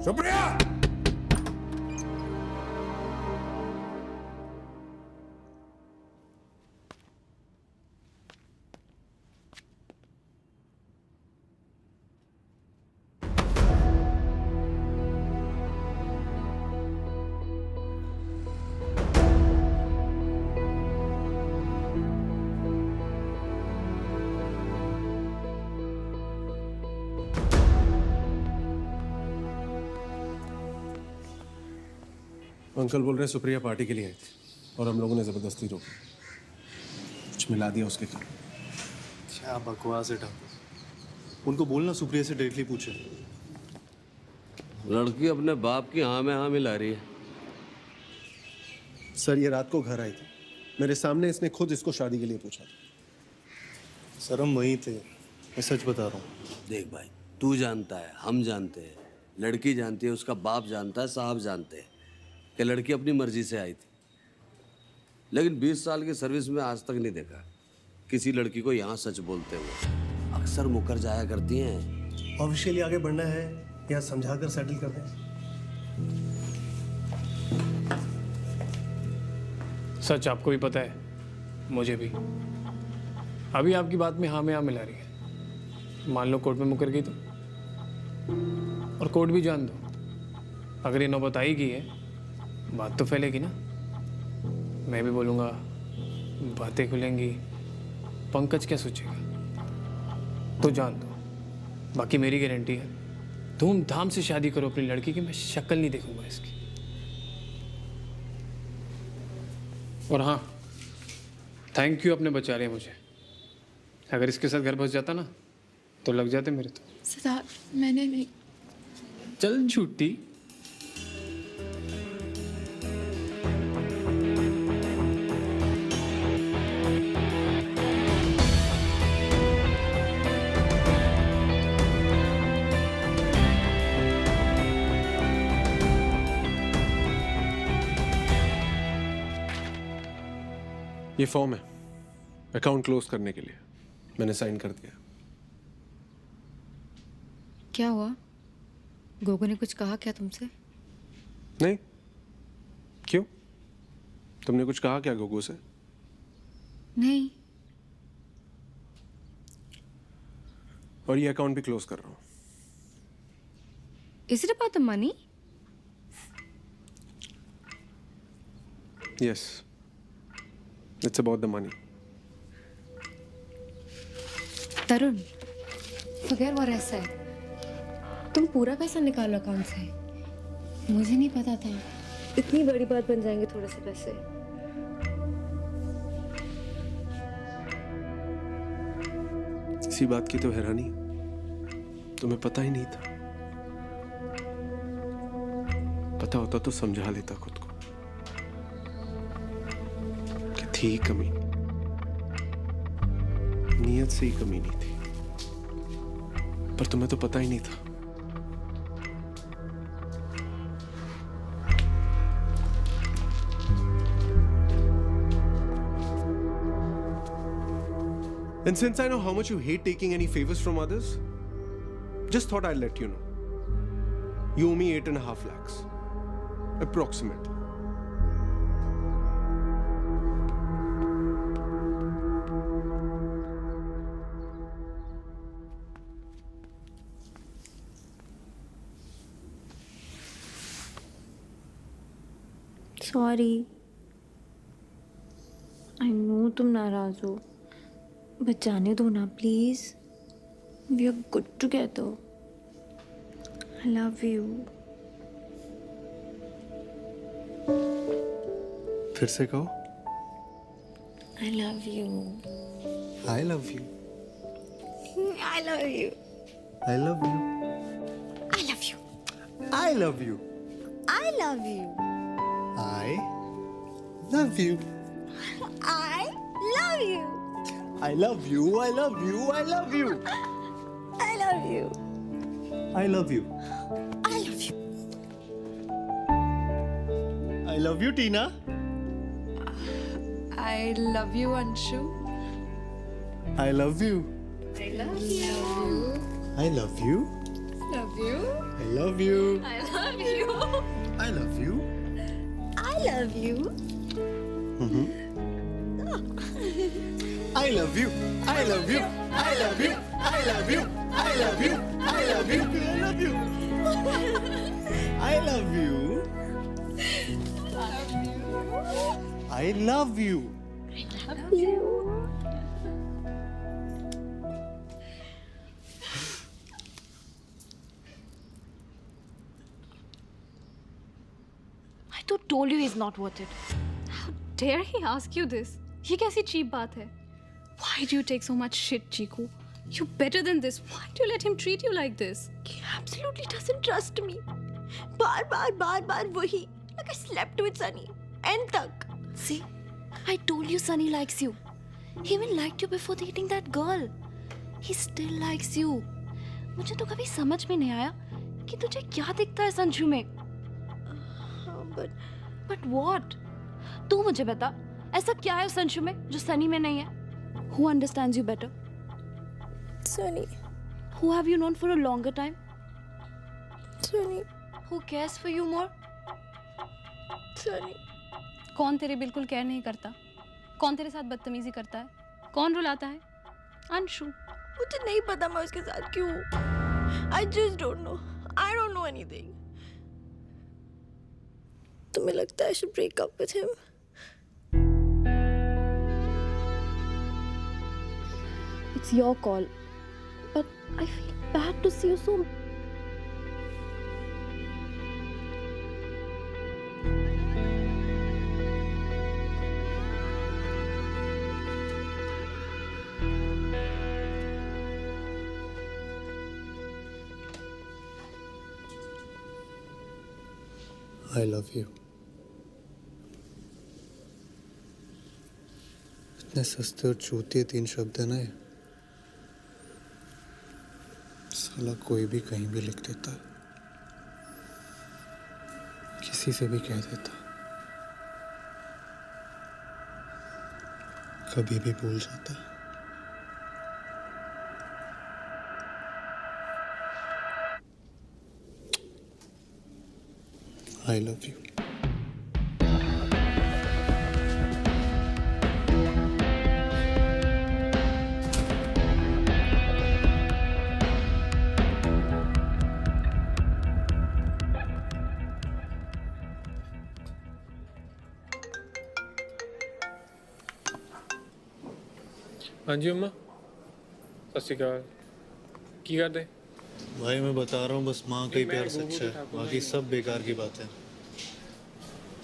सुप्रिया! अंकल बोल रहे सुप्रिया पार्टी के लिए आई थी और हम लोगों ने जबरदस्ती रोकी, कुछ मिला दिया उसके काम। क्या बकवास है ठाकुर। उनको बोलना सुप्रिया से डायरेक्टली पूछे। लड़की अपने बाप की हाँ में हाँ मिला रही है। सर ये रात को घर आई थी, मेरे सामने इसने खुद इसको शादी के लिए पूछा था। सर हम वहीं थे, मैं सच बता रहा हूँ। देख भाई, तू जानता है, हम जानते हैं, लड़की जानती है, उसका बाप जानता है, साहब जानते हैं कि लड़की अपनी मर्जी से आई थी। लेकिन 20 साल की सर्विस में आज तक नहीं देखा किसी लड़की को यहाँ सच बोलते हुए। अक्सर मुकर जाया करती हैं। ऑफिशियली आगे बढ़ना है या समझाकर सेटल कर दें? सच आपको भी पता है, मुझे भी। अभी आपकी बात में हाँ में हाँ मिला रही है। मान लो कोर्ट में मुकर गई तो, और कोर्ट भी जान दो, अगर ये नौबत आई की है, बात तो फैलेगी ना। मैं भी बोलूँगा, बातें खुलेंगी, पंकज क्या सोचेगा, तो जान दो। बाकी मेरी गारंटी है, धूमधाम से शादी करो अपनी लड़की की, मैं शक्ल नहीं देखूंगा इसकी। और हाँ, थैंक यू, अपने बचा रहे हैं मुझे। अगर इसके साथ घर बस जाता ना तो लग जाते मेरे तो। सिद्धार्थ, मैंने नहीं। चल झूठी। ये फॉर्म है अकाउंट क्लोज करने के लिए, मैंने साइन कर दिया। क्या हुआ? गोगो ने कुछ कहा क्या तुमसे? नहीं, क्यों? तुमने कुछ कहा क्या गोगो से? नहीं। और ये अकाउंट भी क्लोज कर रहा हूँ। Is it about the money? Yes, it's about the money. Tarun, forget what I said. तुम पूरा पैसा निकालो अकाउंट से। मुझे नहीं पता था इतनी बड़ी बात बन जाएंगे थोड़े से पैसे। इसी बात की तो हैरानी, तुम्हें पता ही नहीं था। पता होता तो समझा लेता खुद को कि थी कमी, नीयत से ही कमी नहीं थी, पर तुम्हें तो पता ही नहीं था। And since I know how much you hate taking any favors from others, just thought I'd let you know. You owe me 8.5 lakhs. Approximately. Sorry. I know तुम नाराज हो, बट जाने दो ना please. We are good together. I love you. फिर से कहो। I love you. I love you. I love you. I love you. I love you. I love you. I love you. I love you. I love you. I love you. I love you. I love you. I love you. I love you. I love you. I love you, Tina. I love you, Anshu. I love you. I love you. I love you. Love you. I love you. I love you. I love you. I love you. I love you. I love you. I love you. I love you. I love you. I love you. I love you. I love you. I love you. I तो told you he's not worth it. How dare he ask you this? ये कैसी cheap बात है? Why do you take so much shit, Chiku? You're better than this. Why do you let him treat you like this? He absolutely doesn't trust me. बार वही. Like I slept with Sunny. End तक. See, I told you Sunny likes you. He even liked you before dating that girl. He still likes you. मुझे तो कभी समझ में नहीं आया कि तुझे क्या दिखता है संजू में. But what? तू मुझे बता, ऐसा क्या है उस अंशु में जो सनी में नहीं है? Who understands you better? Sunny, Who have you known for a longer time? Sunny, Who cares for you more? Sunny. कौन तेरे बिल्कुल केयर नहीं करता? कौन तेरे साथ बदतमीजी करता है? कौन रुलाता है? अंशु। मुझे नहीं पता मैं उसके साथ क्यों हूँ. I just don't know. I don't know anything. तुम्हें लगता है I should break up with him? It's your call. But I feel bad to see you so. I love you. इतने सस्ते और चूतिए 3 शब्द है ना ये. साला कोई भी कहीं भी लिख देता है, किसी से भी कह देता, कभी भी भूल जाता. I love you. हाँ जी अम्मा, सत श्री अकाल। की करते? भाई मैं बता रहा हूँ, बस माँ का ही प्यार सच्चा है, बाकी सब बेकार की बात है.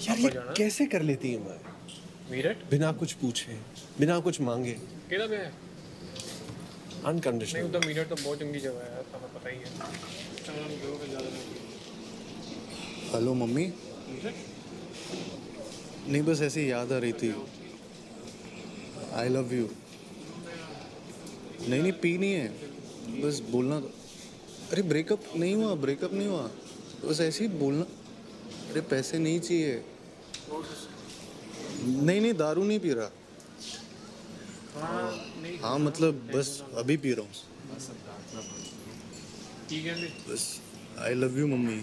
यार ये कैसे कर लेती है मैं? मीरठ? बिना कुछ पूछे, बिना कुछ मांगे, केड़ा पे है? अनकंडीशनल. नहीं उधर मीरठ तो बहुत चंगी जगह है, तुम्हें पता ही है. Hello mummy. नहीं बस ऐसी याद आ रही थी. आई लव यू. नहीं पीनी है, बस बोलना. अरे ब्रेकअप नहीं हुआ, ब्रेकअप नहीं हुआ, बस ऐसे ही बोलना. अरे पैसे नहीं चाहिए. नहीं दारू नहीं पी रहा. हाँ मतलब बस अभी पी रहा हूँ. बस आई लव यू मम्मी.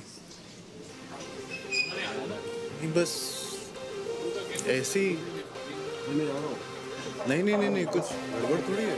नहीं बस ऐसे ही. नहीं कुछ गड़बड़ थोड़ी है.